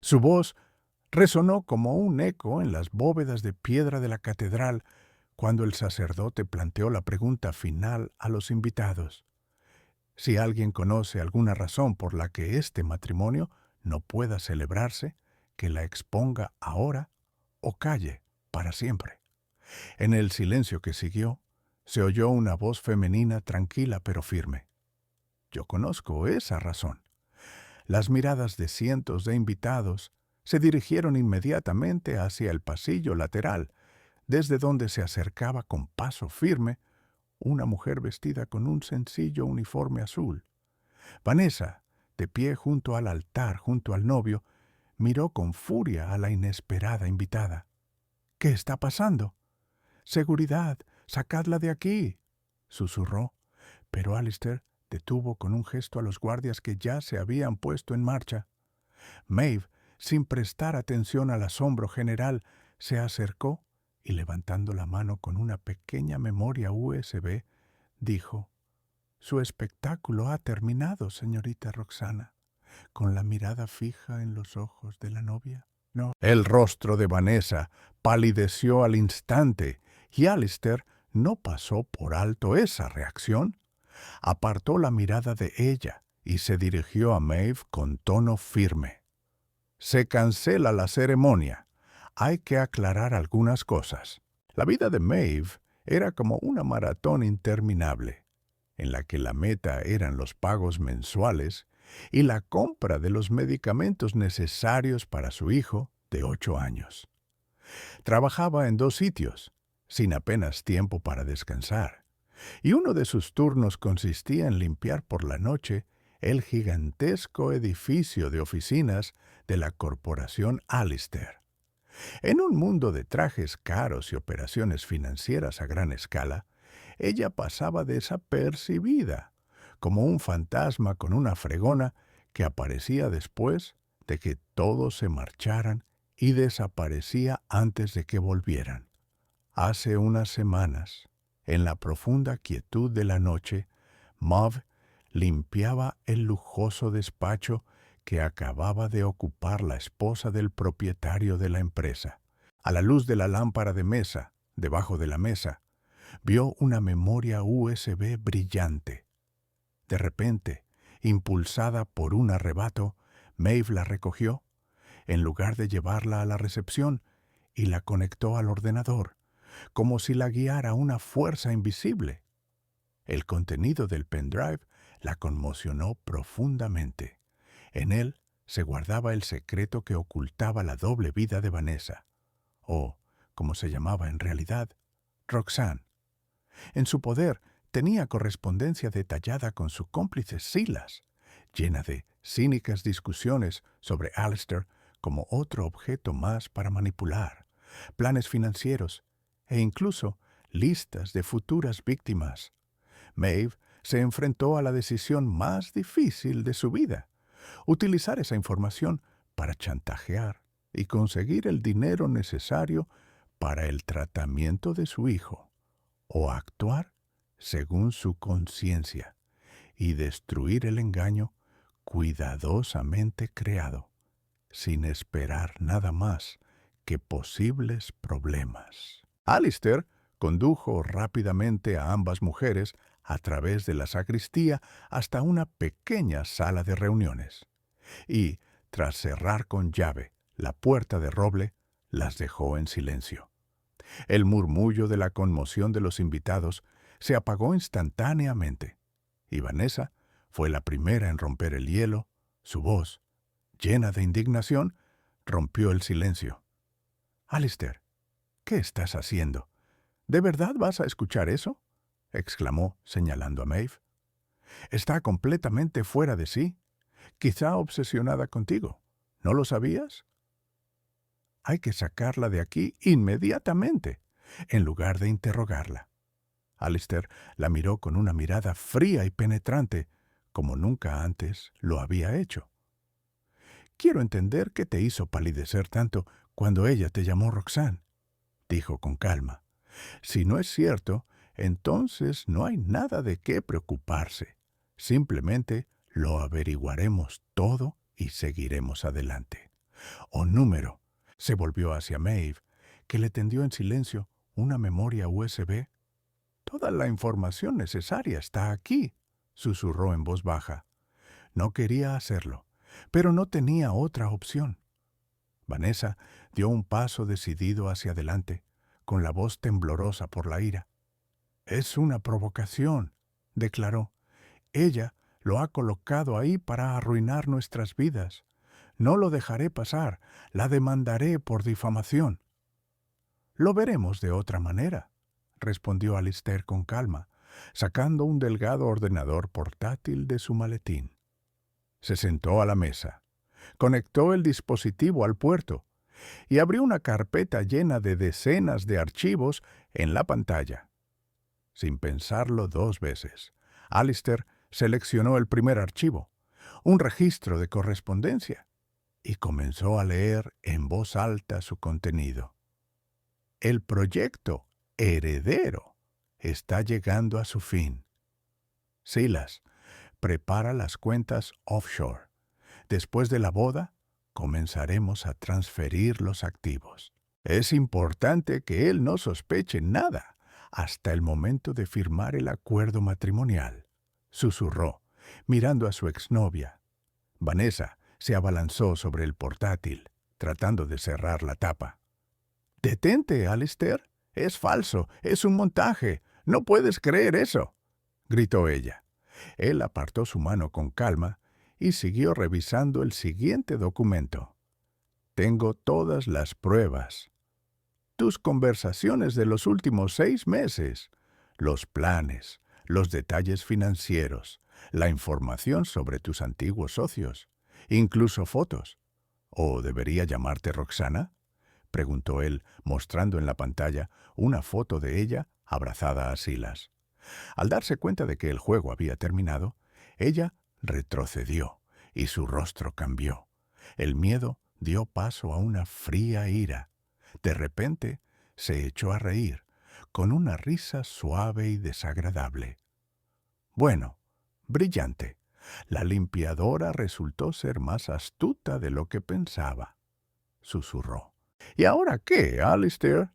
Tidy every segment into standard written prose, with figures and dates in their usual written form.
Su voz resonó como un eco en las bóvedas de piedra de la catedral cuando el sacerdote planteó la pregunta final a los invitados. Si alguien conoce alguna razón por la que este matrimonio no pueda celebrarse, que la exponga ahora o calle para siempre. En el silencio que siguió, se oyó una voz femenina tranquila pero firme. Yo conozco esa razón. Las miradas de cientos de invitados se dirigieron inmediatamente hacia el pasillo lateral, desde donde se acercaba con paso firme una mujer vestida con un sencillo uniforme azul. Vanessa, de pie junto al altar, junto al novio, miró con furia a la inesperada invitada. «¿Qué está pasando?» «Seguridad, sacadla de aquí», susurró, pero Alistair detuvo con un gesto a los guardias que ya se habían puesto en marcha. Maeve, sin prestar atención al asombro general, se acercó y, levantando la mano con una pequeña memoria USB, dijo: «Su espectáculo ha terminado, señorita Roxana», con la mirada fija en los ojos de la novia. «No». El rostro de Vanessa palideció al instante y Alistair no pasó por alto esa reacción. Apartó la mirada de ella y se dirigió a Maeve con tono firme. «Se cancela la ceremonia. Hay que aclarar algunas cosas». La vida de Maeve era como una maratón interminable, en la que la meta eran los pagos mensuales y la compra de los medicamentos necesarios para su hijo de 8 años. Trabajaba en 2 sitios, sin apenas tiempo para descansar, y uno de sus turnos consistía en limpiar por la noche el gigantesco edificio de oficinas de la corporación Alistair. En un mundo de trajes caros y operaciones financieras a gran escala, ella pasaba desapercibida, como un fantasma con una fregona que aparecía después de que todos se marcharan y desaparecía antes de que volvieran. Hace unas semanas, en la profunda quietud de la noche, Maeve limpiaba el lujoso despacho que acababa de ocupar la esposa del propietario de la empresa. A la luz de la lámpara de mesa, debajo de la mesa, vio una memoria USB brillante. De repente, impulsada por un arrebato, Maeve la recogió, en lugar de llevarla a la recepción, y la conectó al ordenador, como si la guiara una fuerza invisible. El contenido del pendrive la conmocionó profundamente. En él se guardaba el secreto que ocultaba la doble vida de Vanessa, o, como se llamaba en realidad, Roxanne. En su poder tenía correspondencia detallada con su cómplice Silas, llena de cínicas discusiones sobre Alistair como otro objeto más para manipular, planes financieros e incluso listas de futuras víctimas. Maeve se enfrentó a la decisión más difícil de su vida: utilizar esa información para chantajear y conseguir el dinero necesario para el tratamiento de su hijo, o actuar según su conciencia y destruir el engaño cuidadosamente creado, sin esperar nada más que posibles problemas. Alistair condujo rápidamente a ambas mujeres a través de la sacristía hasta una pequeña sala de reuniones y, tras cerrar con llave la puerta de roble, las dejó en silencio. El murmullo de la conmoción de los invitados se apagó instantáneamente, y Vanessa fue la primera en romper el hielo. Su voz, llena de indignación, rompió el silencio. «Alistair, ¿qué estás haciendo? ¿De verdad vas a escuchar eso?», exclamó, señalando a Maeve. «Está completamente fuera de sí, quizá obsesionada contigo. ¿No lo sabías? Hay que sacarla de aquí inmediatamente, en lugar de interrogarla». Alistair la miró con una mirada fría y penetrante, como nunca antes lo había hecho. «Quiero entender qué te hizo palidecer tanto cuando ella te llamó Roxanne», dijo con calma. «Si no es cierto, entonces no hay nada de qué preocuparse. Simplemente lo averiguaremos todo y seguiremos adelante». «O número». Se volvió hacia Maeve, que le tendió en silencio una memoria USB. «Toda la información necesaria está aquí», susurró en voz baja. No quería hacerlo, pero no tenía otra opción. Vanessa dio un paso decidido hacia adelante, con la voz temblorosa por la ira. «Es una provocación», declaró. «Ella lo ha colocado ahí para arruinar nuestras vidas. No lo dejaré pasar. La demandaré por difamación». «Lo veremos de otra manera», respondió Alistair con calma, sacando un delgado ordenador portátil de su maletín. Se sentó a la mesa, conectó el dispositivo al puerto y abrió una carpeta llena de decenas de archivos en la pantalla. Sin pensarlo dos veces, Alistair seleccionó el primer archivo, un registro de correspondencia, y comenzó a leer en voz alta su contenido. El proyecto Heredero está llegando a su fin. Silas, prepara las cuentas offshore. Después de la boda, comenzaremos a transferir los activos. Es importante que él no sospeche nada hasta el momento de firmar el acuerdo matrimonial, susurró, mirando a su exnovia. Vanessa se abalanzó sobre el portátil, tratando de cerrar la tapa. «Detente, Alistair. Es falso, es un montaje. No puedes creer eso», gritó ella. Él apartó su mano con calma y siguió revisando el siguiente documento. «Tengo todas las pruebas. Tus conversaciones de los últimos 6 meses, los planes, los detalles financieros, la información sobre tus antiguos socios, incluso fotos. ¿O debería llamarte Roxana?», preguntó él, mostrando en la pantalla una foto de ella abrazada a Silas. Al darse cuenta de que el juego había terminado, ella retrocedió y su rostro cambió. El miedo dio paso a una fría ira. De repente se echó a reír, con una risa suave y desagradable. «Bueno, brillante. La limpiadora resultó ser más astuta de lo que pensaba», susurró. «¿Y ahora qué, Alistair?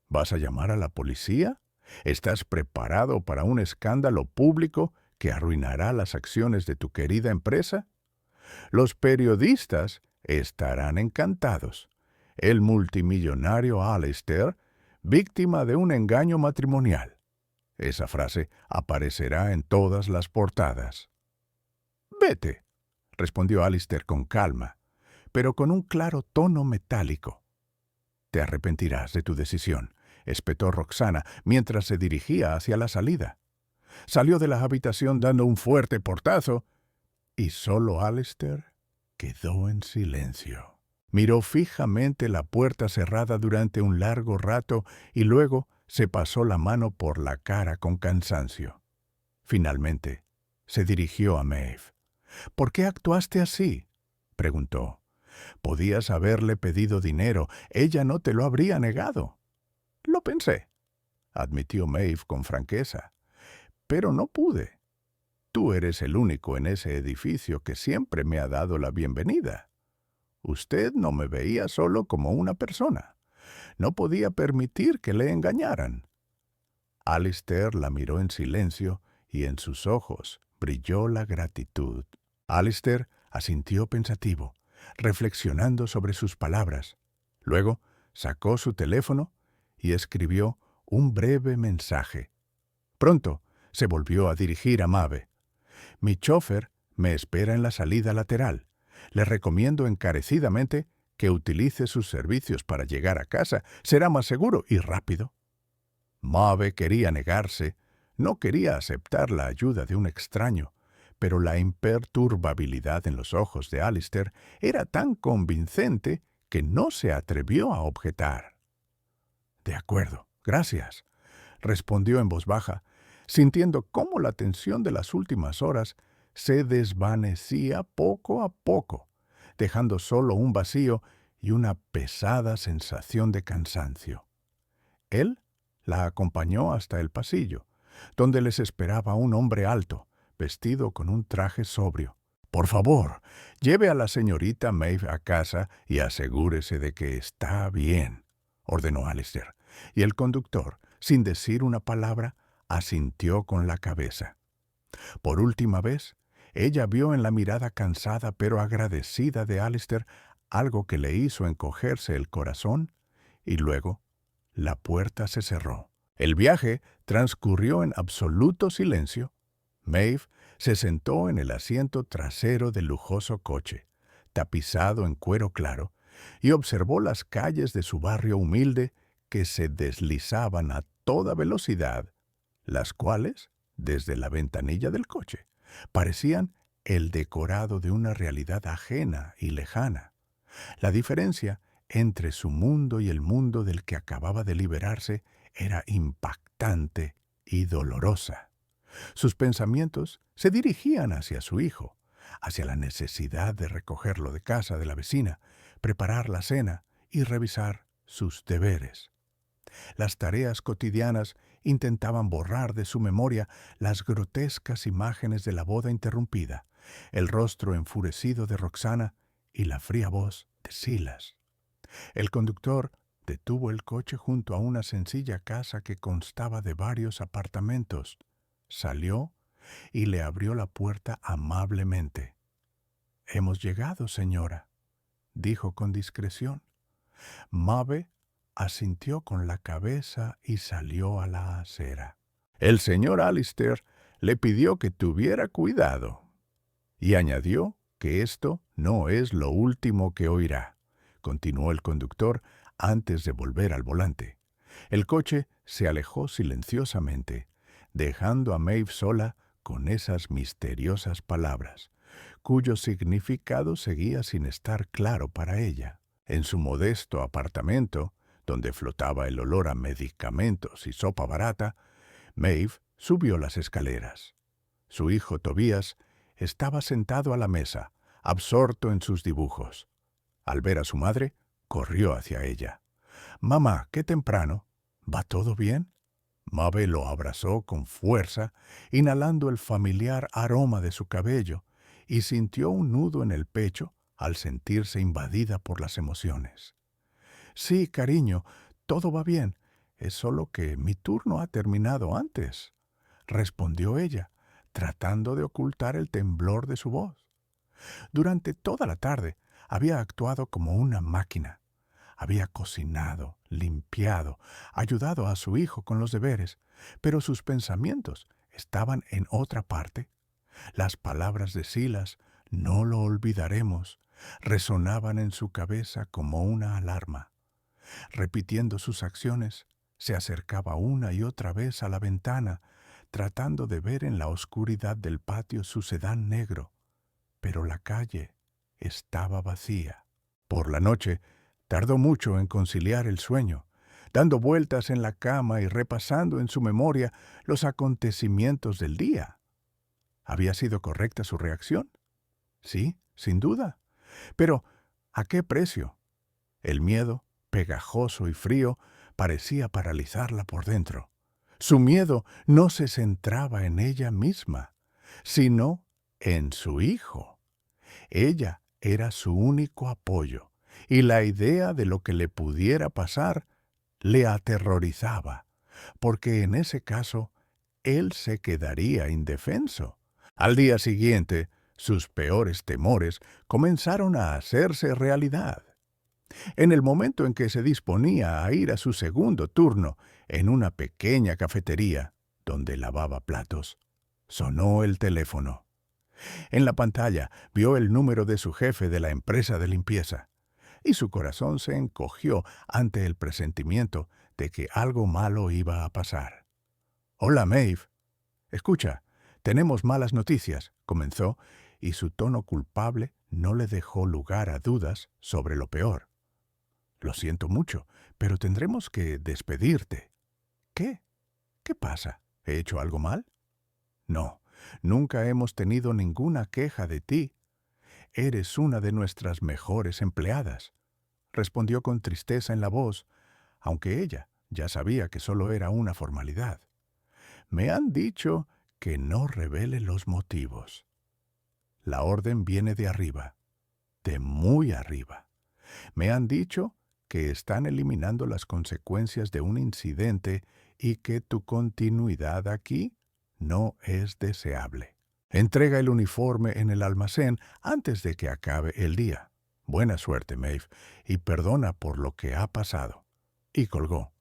¿Vas a llamar a la policía? ¿Estás preparado para un escándalo público que arruinará las acciones de tu querida empresa? Los periodistas estarán encantados. El multimillonario Alistair, víctima de un engaño matrimonial». Esa frase aparecerá en todas las portadas. «Vete», respondió Alistair con calma, pero con un claro tono metálico. «Te arrepentirás de tu decisión», espetó Roxana mientras se dirigía hacia la salida. Salió de la habitación dando un fuerte portazo y solo Alistair quedó en silencio. Miró fijamente la puerta cerrada durante un largo rato y luego se pasó la mano por la cara con cansancio. Finalmente, se dirigió a Maeve. «¿Por qué actuaste así?», preguntó. «Podías haberle pedido dinero. Ella no te lo habría negado». «Lo pensé», admitió Maeve con franqueza. «Pero no pude. Tú eres el único en ese edificio que siempre me ha dado la bienvenida. Usted no me veía solo como una persona. No podía permitir que le engañaran». Alistair la miró en silencio y en sus ojos brilló la gratitud. Alistair asintió pensativo, reflexionando sobre sus palabras. Luego sacó su teléfono y escribió un breve mensaje. Pronto se volvió a dirigir a Maeve. «Mi chofer me espera en la salida lateral. Le recomiendo encarecidamente que utilice sus servicios para llegar a casa. Será más seguro y rápido». Maeve quería negarse, no quería aceptar la ayuda de un extraño, pero la imperturbabilidad en los ojos de Alistair era tan convincente que no se atrevió a objetar. «De acuerdo, gracias», respondió en voz baja, sintiendo cómo la tensión de las últimas horas se desvanecía poco a poco, dejando solo un vacío y una pesada sensación de cansancio. Él la acompañó hasta el pasillo, donde les esperaba un hombre alto, vestido con un traje sobrio. Por favor, lleve a la señorita Maeve a casa y asegúrese de que está bien, ordenó Alistair, y el conductor, sin decir una palabra, asintió con la cabeza. Por última vez, ella vio en la mirada cansada pero agradecida de Alistair algo que le hizo encogerse el corazón, y luego la puerta se cerró. El viaje transcurrió en absoluto silencio. Maeve se sentó en el asiento trasero del lujoso coche, tapizado en cuero claro, y observó las calles de su barrio humilde que se deslizaban a toda velocidad, las cuales, desde la ventanilla del coche, parecían el decorado de una realidad ajena y lejana. La diferencia entre su mundo y el mundo del que acababa de liberarse era impactante y dolorosa. Sus pensamientos se dirigían hacia su hijo, hacia la necesidad de recogerlo de casa de la vecina, preparar la cena y revisar sus deberes. Las tareas cotidianas intentaban borrar de su memoria las grotescas imágenes de la boda interrumpida, el rostro enfurecido de Roxana y la fría voz de Silas. El conductor detuvo el coche junto a una sencilla casa que constaba de varios apartamentos. Salió y le abrió la puerta amablemente. «Hemos llegado, señora», dijo con discreción. Maeve asintió con la cabeza y salió a la acera. El señor Alistair le pidió que tuviera cuidado y añadió que esto no es lo último que oirá, continuó el conductor antes de volver al volante. El coche se alejó silenciosamente, dejando a Maeve sola con esas misteriosas palabras, cuyo significado seguía sin estar claro para ella. En su modesto apartamento, donde flotaba el olor a medicamentos y sopa barata, Maeve subió las escaleras. Su hijo Tobías estaba sentado a la mesa, absorto en sus dibujos. Al ver a su madre, corrió hacia ella. «Mamá, qué temprano. ¿Va todo bien?» Maeve lo abrazó con fuerza, inhalando el familiar aroma de su cabello, y sintió un nudo en el pecho al sentirse invadida por las emociones. «Sí, cariño, todo va bien. Es solo que mi turno ha terminado antes», respondió ella, tratando de ocultar el temblor de su voz. Durante toda la tarde había actuado como una máquina. Había cocinado, limpiado, ayudado a su hijo con los deberes, pero sus pensamientos estaban en otra parte. Las palabras de Silas, «no lo olvidaremos», resonaban en su cabeza como una alarma. Repitiendo sus acciones, se acercaba una y otra vez a la ventana, tratando de ver en la oscuridad del patio su sedán negro, pero la calle estaba vacía. Por la noche, tardó mucho en conciliar el sueño, dando vueltas en la cama y repasando en su memoria los acontecimientos del día. ¿Había sido correcta su reacción? Sí, sin duda. Pero, ¿a qué precio? El miedo, pegajoso y frío, parecía paralizarla por dentro. Su miedo no se centraba en ella misma, sino en su hijo. Ella era su único apoyo, y la idea de lo que le pudiera pasar le aterrorizaba, porque en ese caso él se quedaría indefenso. Al día siguiente, sus peores temores comenzaron a hacerse realidad. En el momento en que se disponía a ir a su segundo turno en una pequeña cafetería donde lavaba platos, sonó el teléfono. En la pantalla vio el número de su jefe de la empresa de limpieza, y su corazón se encogió ante el presentimiento de que algo malo iba a pasar. «Hola, Maeve. Escucha, tenemos malas noticias», comenzó, y su tono culpable no le dejó lugar a dudas sobre lo peor. «Lo siento mucho, pero tendremos que despedirte». «¿Qué? ¿Qué pasa? ¿He hecho algo mal?» «No, nunca hemos tenido ninguna queja de ti. Eres una de nuestras mejores empleadas», respondió con tristeza en la voz, aunque ella ya sabía que solo era una formalidad. «Me han dicho que no revele los motivos». La orden viene de arriba, de muy arriba. Me han dicho que están eliminando las consecuencias de un incidente y que tu continuidad aquí no es deseable. Entrega el uniforme en el almacén antes de que acabe el día. Buena suerte, Maeve, y perdona por lo que ha pasado. Y colgó.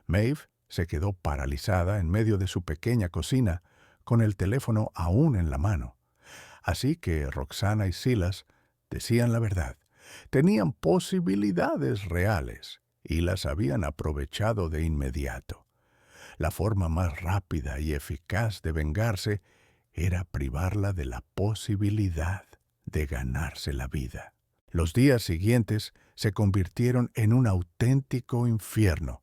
Maeve se quedó paralizada en medio de su pequeña cocina, con el teléfono aún en la mano. Así que Roxana y Silas decían la verdad. Tenían posibilidades reales y las habían aprovechado de inmediato. La forma más rápida y eficaz de vengarse era privarla de la posibilidad de ganarse la vida. Los días siguientes se convirtieron en un auténtico infierno.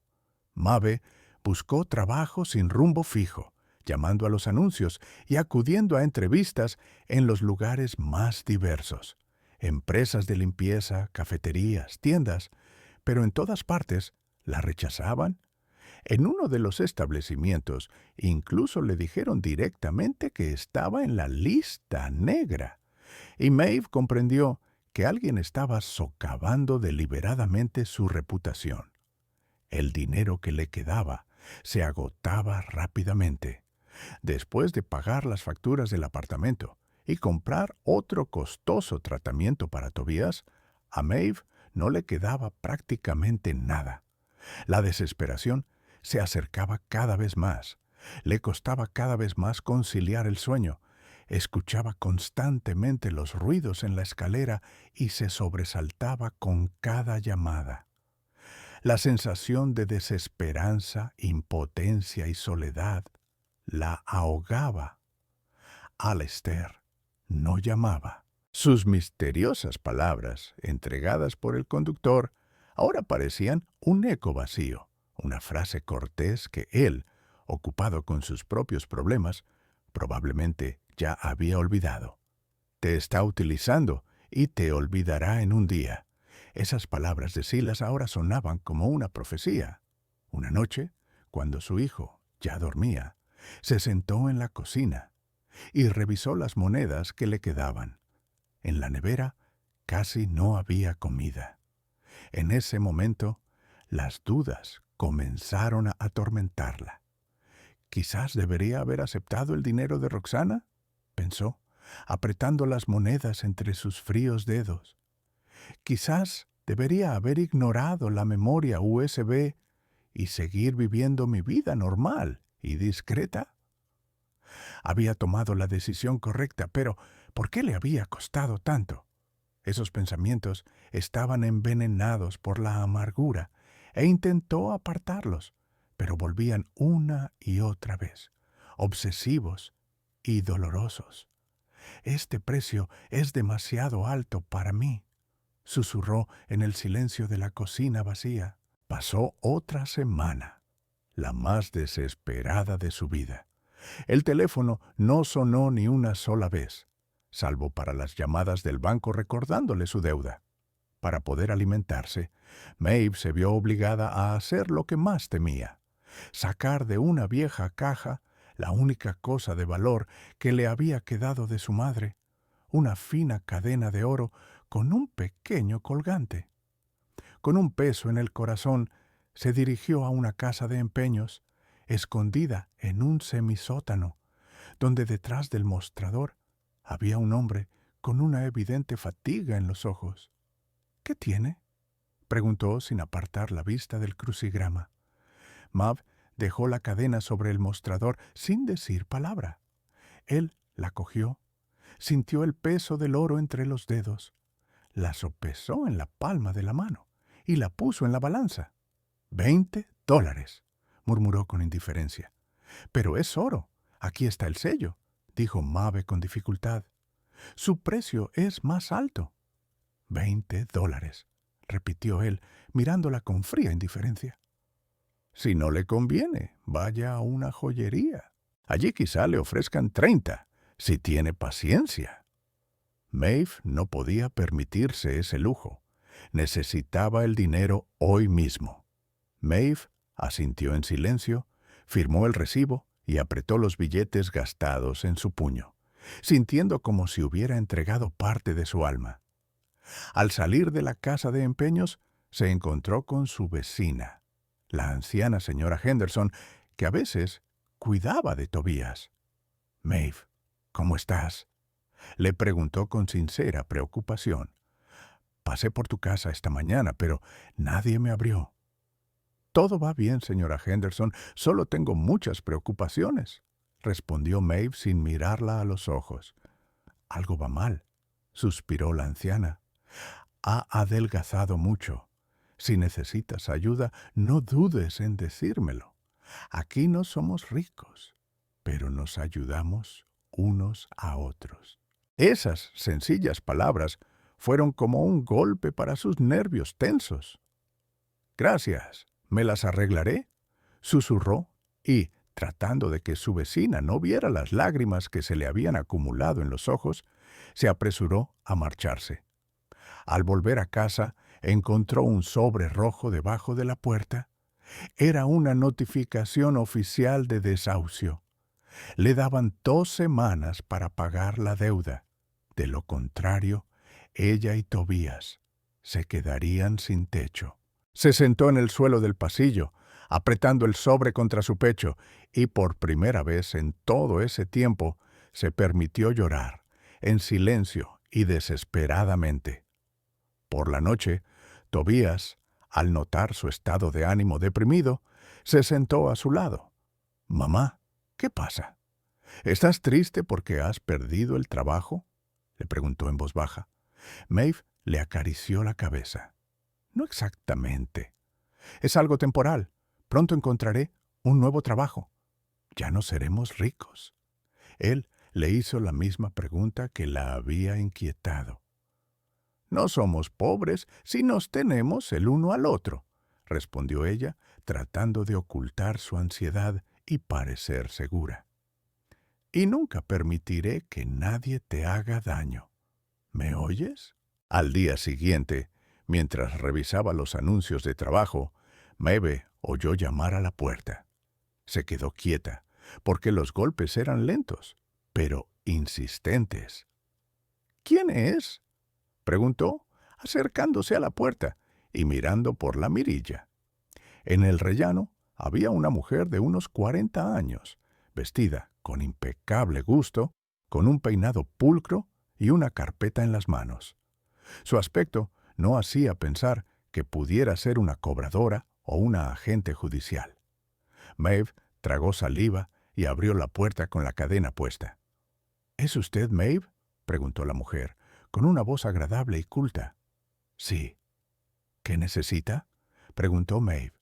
Maeve buscó trabajo sin rumbo fijo, llamando a los anuncios y acudiendo a entrevistas en los lugares más diversos. Empresas de limpieza, cafeterías, tiendas, pero en todas partes la rechazaban. En uno de los establecimientos incluso le dijeron directamente que estaba en la lista negra. Y Maeve comprendió que alguien estaba socavando deliberadamente su reputación. El dinero que le quedaba se agotaba rápidamente. Después de pagar las facturas del apartamento y comprar otro costoso tratamiento para Tobias, a Maeve no le quedaba prácticamente nada. La desesperación se acercaba cada vez más. Le costaba cada vez más conciliar el sueño. Escuchaba constantemente los ruidos en la escalera y se sobresaltaba con cada llamada. La sensación de desesperanza, impotencia y soledad la ahogaba. Alistair no llamaba. Sus misteriosas palabras, entregadas por el conductor, ahora parecían un eco vacío, una frase cortés que él, ocupado con sus propios problemas, probablemente ya había olvidado. Te está utilizando y te olvidará en un día. Esas palabras de Silas ahora sonaban como una profecía. Una noche, cuando su hijo ya dormía, se sentó en la cocina y revisó las monedas que le quedaban. En la nevera casi no había comida. En ese momento, las dudas comenzaron a atormentarla. Quizás debería haber aceptado el dinero de Roxana, pensó, apretando las monedas entre sus fríos dedos. Quizás debería haber ignorado la memoria USB y seguir viviendo mi vida normal y discreta. Había tomado la decisión correcta, pero ¿por qué le había costado tanto? Esos pensamientos estaban envenenados por la amargura e intentó apartarlos, pero volvían una y otra vez, obsesivos y dolorosos. Este precio es demasiado alto para mí, susurró en el silencio de la cocina vacía. Pasó otra semana, la más desesperada de su vida. El teléfono no sonó ni una sola vez, salvo para las llamadas del banco recordándole su deuda. Para poder alimentarse, Maeve se vio obligada a hacer lo que más temía: sacar de una vieja caja la única cosa de valor que le había quedado de su madre, una fina cadena de oro con un pequeño colgante. Con un peso en el corazón, se dirigió a una casa de empeños, escondida en un semisótano, donde detrás del mostrador había un hombre con una evidente fatiga en los ojos. «¿Qué tiene?», preguntó sin apartar la vista del crucigrama. Maeve dejó la cadena sobre el mostrador sin decir palabra. Él la cogió, sintió el peso del oro entre los dedos, la sopesó en la palma de la mano y la puso en la balanza. $20, murmuró con indiferencia. «Pero es oro. Aquí está el sello», dijo Maeve con dificultad. «Su precio es más alto». $20, repitió él, mirándola con fría indiferencia. «Si no le conviene, vaya a una joyería. Allí quizá le ofrezcan 30, si tiene paciencia». Maeve no podía permitirse ese lujo. Necesitaba el dinero hoy mismo. Maeve asintió en silencio, firmó el recibo y apretó los billetes gastados en su puño. sintiendo como si hubiera entregado parte de su alma. Al salir de la casa de empeños, se encontró con su vecina, la anciana señora Henderson, que a veces cuidaba de Tobías. «Maeve, ¿cómo estás?», le preguntó con sincera preocupación. «Pasé por tu casa esta mañana, pero nadie me abrió». «Todo va bien, señora Henderson, solo tengo muchas preocupaciones», respondió Maeve sin mirarla a los ojos. «Algo va mal», suspiró la anciana. «Ha adelgazado mucho. Si necesitas ayuda, no dudes en decírmelo. Aquí no somos ricos, pero nos ayudamos unos a otros». Esas sencillas palabras fueron como un golpe para sus nervios tensos. «Gracias, me las arreglaré», susurró y, tratando de que su vecina no viera las lágrimas que se le habían acumulado en los ojos, se apresuró a marcharse. Al volver a casa, encontró un sobre rojo debajo de la puerta. Era una notificación oficial de desahucio. Le daban 2 semanas para pagar la deuda. De lo contrario, ella y Tobías se quedarían sin techo. Se sentó en el suelo del pasillo, apretando el sobre contra su pecho, y por primera vez en todo ese tiempo se permitió llorar, en silencio y desesperadamente. Por la noche, Tobías, al notar su estado de ánimo deprimido, se sentó a su lado. «Mamá, ¿qué pasa? ¿Estás triste porque has perdido el trabajo?», le preguntó en voz baja. Maeve le acarició la cabeza. «No exactamente. Es algo temporal. Pronto encontraré un nuevo trabajo. Ya no seremos ricos». Él le hizo la misma pregunta que la había inquietado. «No somos pobres si nos tenemos el uno al otro», respondió ella, tratando de ocultar su ansiedad y parecer segura. «Y nunca permitiré que nadie te haga daño. ¿Me oyes?». Al día siguiente, mientras revisaba los anuncios de trabajo, Maeve oyó llamar a la puerta. Se quedó quieta, porque los golpes eran lentos, pero insistentes. «¿Quién es?», preguntó, acercándose a la puerta y mirando por la mirilla. En el rellano había una mujer de unos 40 años, vestida con impecable gusto, con un peinado pulcro y una carpeta en las manos. Su aspecto no hacía pensar que pudiera ser una cobradora o una agente judicial. Maeve tragó saliva y abrió la puerta con la cadena puesta. «¿Es usted Maeve?», preguntó la mujer, con una voz agradable y culta. «Sí». «¿Qué necesita?», preguntó Maeve.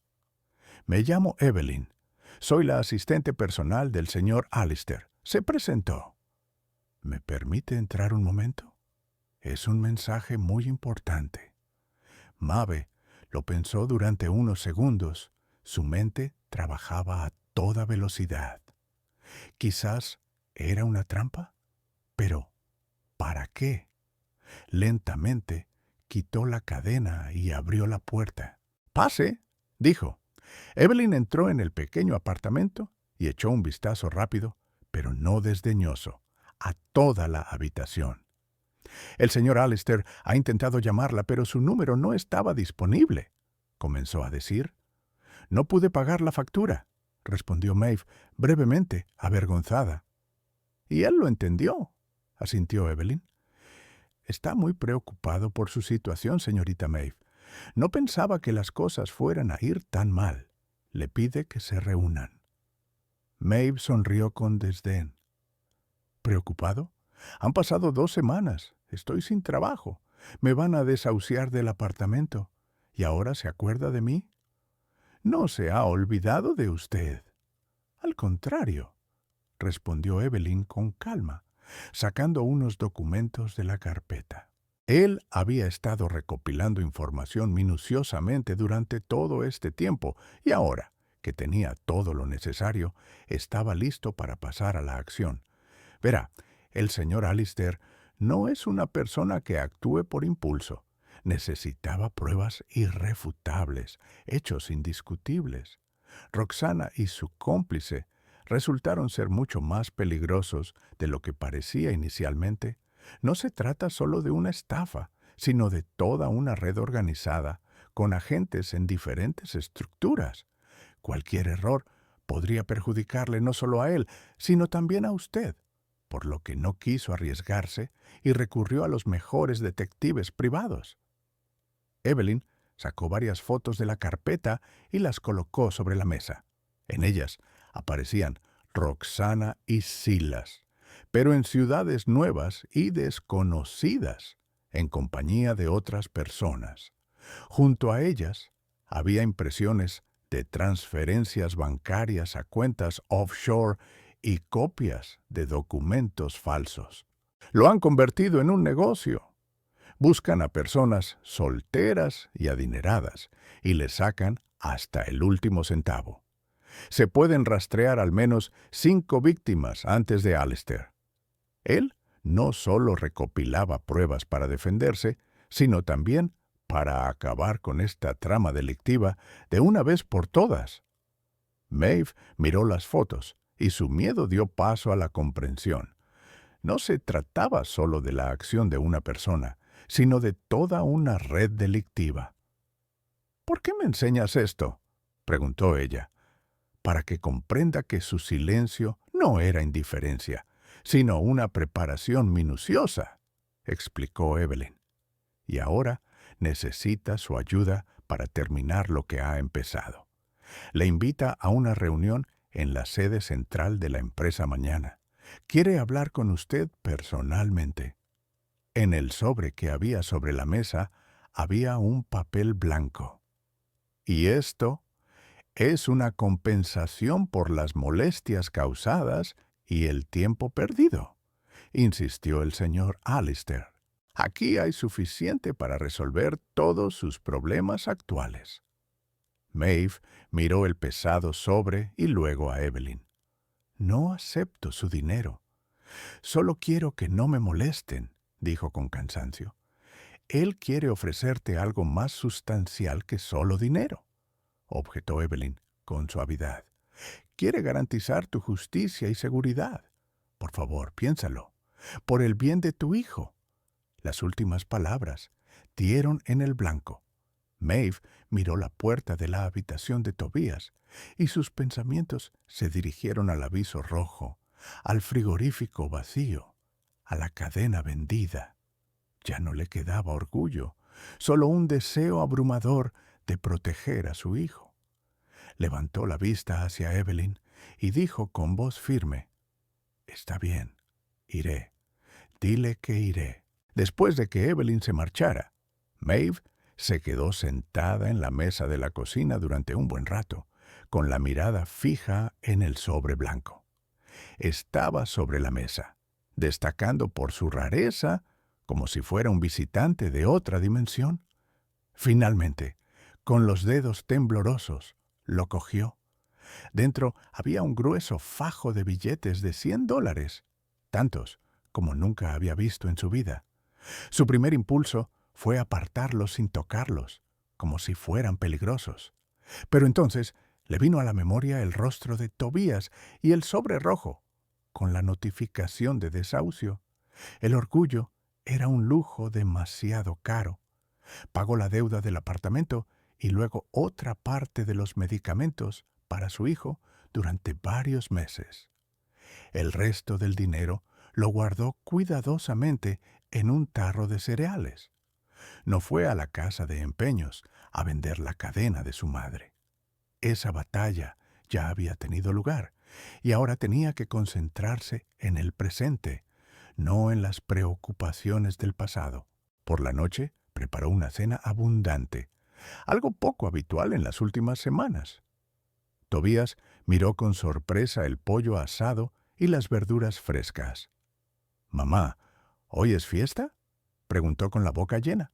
«Me llamo Evelyn. Soy la asistente personal del señor Alister», se presentó. «¿Me permite entrar un momento? Es un mensaje muy importante». Maeve lo pensó durante unos segundos. Su mente trabajaba a toda velocidad. Quizás era una trampa. Pero, ¿para qué? Lentamente quitó la cadena y abrió la puerta. «Pase», dijo. Evelyn entró en el pequeño apartamento y echó un vistazo rápido, pero no desdeñoso, a toda la habitación. «El señor Alister ha intentado llamarla, pero su número no estaba disponible», comenzó a decir. «No pude pagar la factura», respondió Maeve, brevemente, avergonzada. «Y él lo entendió», asintió Evelyn. «Está muy preocupado por su situación, señorita Maeve. No pensaba que las cosas fueran a ir tan mal. Le pide que se reúnan». Maeve sonrió con desdén. «¿Preocupado? Han pasado 2 semanas. Estoy sin trabajo. Me van a desahuciar del apartamento. ¿Y ahora se acuerda de mí?». «No se ha olvidado de usted». «Al contrario», respondió Evelyn con calma, sacando unos documentos de la carpeta. Él había estado recopilando información minuciosamente durante todo este tiempo y ahora, que tenía todo lo necesario, estaba listo para pasar a la acción. Verá, el señor Alister no es una persona que actúe por impulso. Necesitaba pruebas irrefutables, hechos indiscutibles. Roxana y su cómplice resultaron ser mucho más peligrosos de lo que parecía inicialmente. No se trata solo de una estafa, sino de toda una red organizada, con agentes en diferentes estructuras. Cualquier error podría perjudicarle no solo a él, sino también a usted, por lo que no quiso arriesgarse y recurrió a los mejores detectives privados. Evelyn sacó varias fotos de la carpeta y las colocó sobre la mesa. En ellas aparecían Roxana y Silas, pero en ciudades nuevas y desconocidas, en compañía de otras personas. Junto a ellas había impresiones de transferencias bancarias a cuentas offshore y copias de documentos falsos. Lo han convertido en un negocio. Buscan a personas solteras y adineradas y les sacan hasta el último centavo. Se pueden rastrear al menos 5 víctimas antes de Alistair. Él no solo recopilaba pruebas para defenderse, sino también para acabar con esta trama delictiva de una vez por todas. Maeve miró las fotos y su miedo dio paso a la comprensión. No se trataba solo de la acción de una persona, sino de toda una red delictiva. «¿Por qué me enseñas esto?», preguntó ella. «Para que comprenda que su silencio no era indiferencia, sino una preparación minuciosa», explicó Evelyn. «Y ahora necesita su ayuda para terminar lo que ha empezado. Le invita a una reunión en la sede central de la empresa mañana. Quiere hablar con usted personalmente». En el sobre que había sobre la mesa había un papel blanco. «Y esto es una compensación por las molestias causadas y el tiempo perdido», insistió el señor Alistair. «Aquí hay suficiente para resolver todos sus problemas actuales». Maeve miró el pesado sobre y luego a Evelyn. «No acepto su dinero. Solo quiero que no me molesten», dijo con cansancio. «Él quiere ofrecerte algo más sustancial que solo dinero», objetó Evelyn con suavidad. «Quiere garantizar tu justicia y seguridad. Por favor, piénsalo. Por el bien de tu hijo». Las últimas palabras dieron en el blanco. Maeve miró la puerta de la habitación de Tobías y sus pensamientos se dirigieron al aviso rojo, al frigorífico vacío, a la cadena vendida. Ya no le quedaba orgullo, solo un deseo abrumador de proteger a su hijo. Levantó la vista hacia Evelyn y dijo con voz firme: «Está bien, iré. Dile que iré». Después de que Evelyn se marchara, Maeve se quedó sentada en la mesa de la cocina durante un buen rato, con la mirada fija en el sobre blanco. Estaba sobre la mesa, destacando por su rareza, como si fuera un visitante de otra dimensión. Finalmente, con los dedos temblorosos, lo cogió. Dentro había un grueso fajo de billetes de $100, tantos como nunca había visto en su vida. Su primer impulso fue apartarlos sin tocarlos, como si fueran peligrosos. Pero entonces le vino a la memoria el rostro de Tobías y el sobre rojo, con la notificación de desahucio. El orgullo era un lujo demasiado caro. Pagó la deuda del apartamento y luego otra parte de los medicamentos para su hijo durante varios meses. El resto del dinero lo guardó cuidadosamente en un tarro de cereales. No fue a la casa de empeños a vender la cadena de su madre. Esa batalla ya había tenido lugar y ahora tenía que concentrarse en el presente, no en las preocupaciones del pasado. Por la noche preparó una cena abundante, algo poco habitual en las últimas semanas. Tobías miró con sorpresa el pollo asado y las verduras frescas. «Mamá, ¿hoy es fiesta?», preguntó con la boca llena.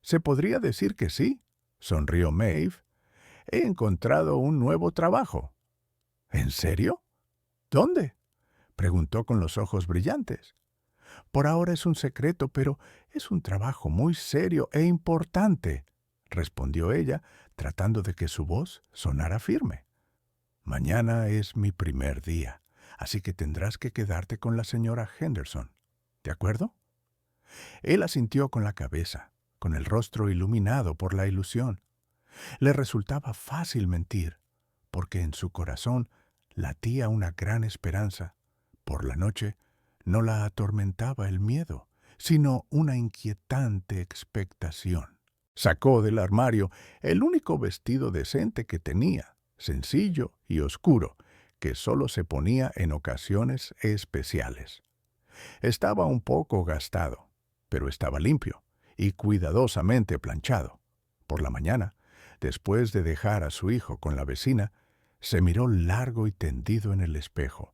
«Se podría decir que sí», sonrió Maeve. «He encontrado un nuevo trabajo». «¿En serio? ¿Dónde?», preguntó con los ojos brillantes. «Por ahora es un secreto, pero es un trabajo muy serio e importante», respondió ella, tratando de que su voz sonara firme. Mañana es mi primer día, así que tendrás que quedarte con la señora Henderson. ¿De acuerdo? Él asintió con la cabeza, con el rostro iluminado por la ilusión. Le resultaba fácil mentir, porque en su corazón latía una gran esperanza. Por la noche no la atormentaba el miedo, sino una inquietante expectación. Sacó del armario el único vestido decente que tenía, sencillo y oscuro, que solo se ponía en ocasiones especiales. Estaba un poco gastado, pero estaba limpio y cuidadosamente planchado. Por la mañana, después de dejar a su hijo con la vecina, se miró largo y tendido en el espejo.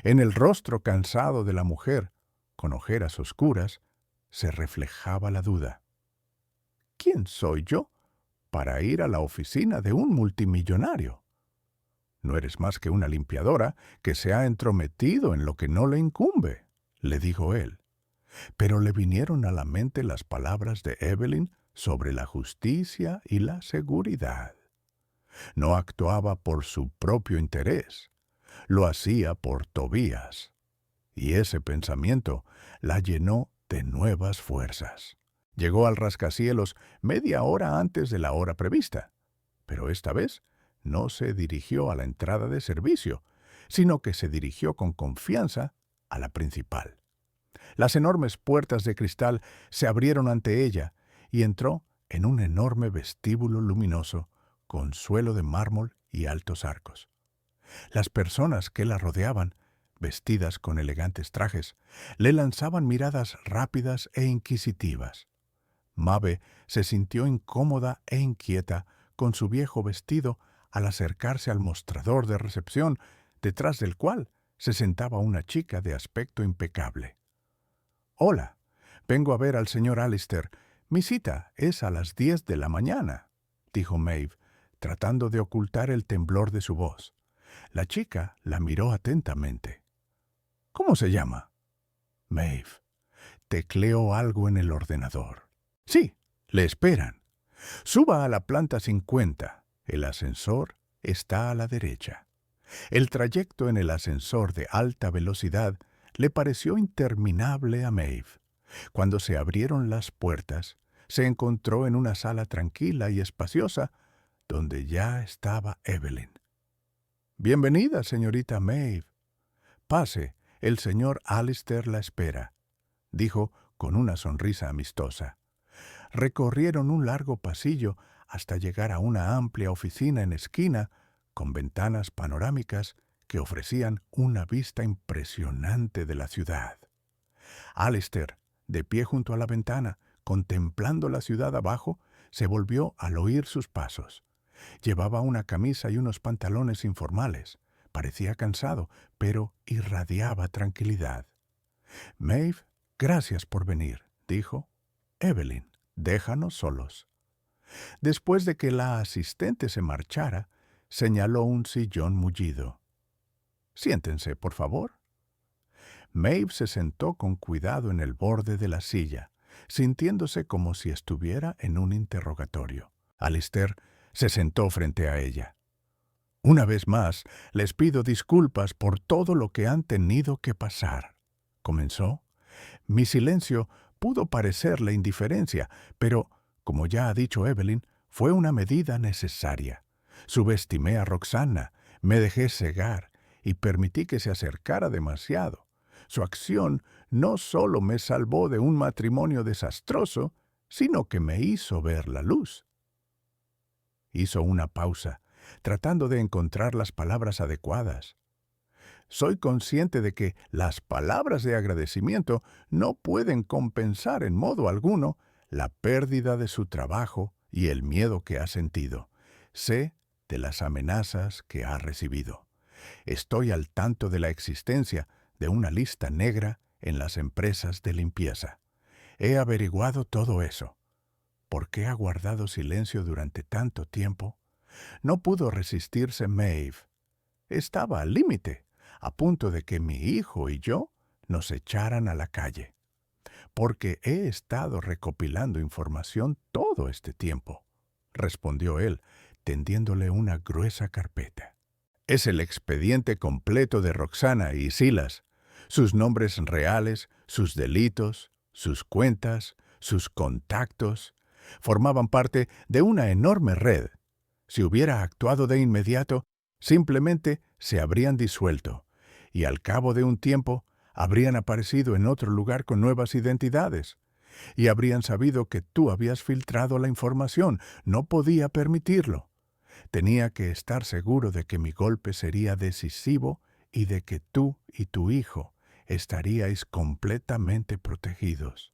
En el rostro cansado de la mujer, con ojeras oscuras, se reflejaba la duda. ¿Quién soy yo para ir a la oficina de un multimillonario? No eres más que una limpiadora que se ha entrometido en lo que no le incumbe, le dijo él. Pero le vinieron a la mente las palabras de Evelyn sobre la justicia y la seguridad. No actuaba por su propio interés, lo hacía por Tobías. Y ese pensamiento la llenó de nuevas fuerzas. Llegó al rascacielos media hora antes de la hora prevista, pero esta vez no se dirigió a la entrada de servicio, sino que se dirigió con confianza a la principal. Las enormes puertas de cristal se abrieron ante ella y entró en un enorme vestíbulo luminoso con suelo de mármol y altos arcos. Las personas que la rodeaban, vestidas con elegantes trajes, le lanzaban miradas rápidas e inquisitivas. Mabe se sintió incómoda e inquieta con su viejo vestido al acercarse al mostrador de recepción, detrás del cual se sentaba una chica de aspecto impecable. «Hola, vengo a ver al señor Alister. Mi cita es a las 10 de la mañana», dijo Maeve, tratando de ocultar el temblor de su voz. La chica la miró atentamente. «¿Cómo se llama?» «Maeve». Tecleó algo en el ordenador. «Sí, le esperan. Suba a la planta 50. El ascensor está a la derecha». El trayecto en el ascensor de alta velocidad le pareció interminable a Maeve. Cuando se abrieron las puertas, se encontró en una sala tranquila y espaciosa, donde ya estaba Evelyn. «Bienvenida, señorita Maeve. Pase, el señor Alister la espera», dijo con una sonrisa amistosa. Recorrieron un largo pasillo hasta llegar a una amplia oficina en esquina, con ventanas panorámicas que ofrecían una vista impresionante de la ciudad. Alister, de pie junto a la ventana, contemplando la ciudad abajo, se volvió al oír sus pasos. Llevaba una camisa y unos pantalones informales. Parecía cansado, pero irradiaba tranquilidad. «Maeve, gracias por venir», dijo. «Evelyn, déjanos solos». Después de que la asistente se marchara, señaló un sillón mullido. «Siéntense, por favor». Maeve se sentó con cuidado en el borde de la silla, sintiéndose como si estuviera en un interrogatorio. Alister se sentó frente a ella. «Una vez más, les pido disculpas por todo lo que han tenido que pasar», comenzó. «Mi silencio pudo parecerle indiferencia, pero, como ya ha dicho Evelyn, fue una medida necesaria. Subestimé a Roxana, me dejé cegar y permití que se acercara demasiado. Su acción no solo me salvó de un matrimonio desastroso, sino que me hizo ver la luz». Hizo una pausa, tratando de encontrar las palabras adecuadas. «Soy consciente de que las palabras de agradecimiento no pueden compensar en modo alguno la pérdida de su trabajo y el miedo que ha sentido. Sé de las amenazas que ha recibido. Estoy al tanto de la existencia de una lista negra en las empresas de limpieza. He averiguado todo eso. ¿Por qué ha guardado silencio durante tanto tiempo? No pudo resistirse Maeve. Estaba al límite, a punto de que mi hijo y yo nos echaran a la calle. Porque he estado recopilando información todo este tiempo», respondió él, tendiéndole una gruesa carpeta. Es el expediente completo de Roxana y Silas, sus nombres reales, sus delitos, sus cuentas, sus contactos. Formaban parte de una enorme red. Si hubiera actuado de inmediato, simplemente se habrían disuelto, y al cabo de un tiempo habrían aparecido en otro lugar con nuevas identidades, y habrían sabido que tú habías filtrado la información. No podía permitirlo. Tenía que estar seguro de que mi golpe sería decisivo y de que tú y tu hijo estaríais completamente protegidos.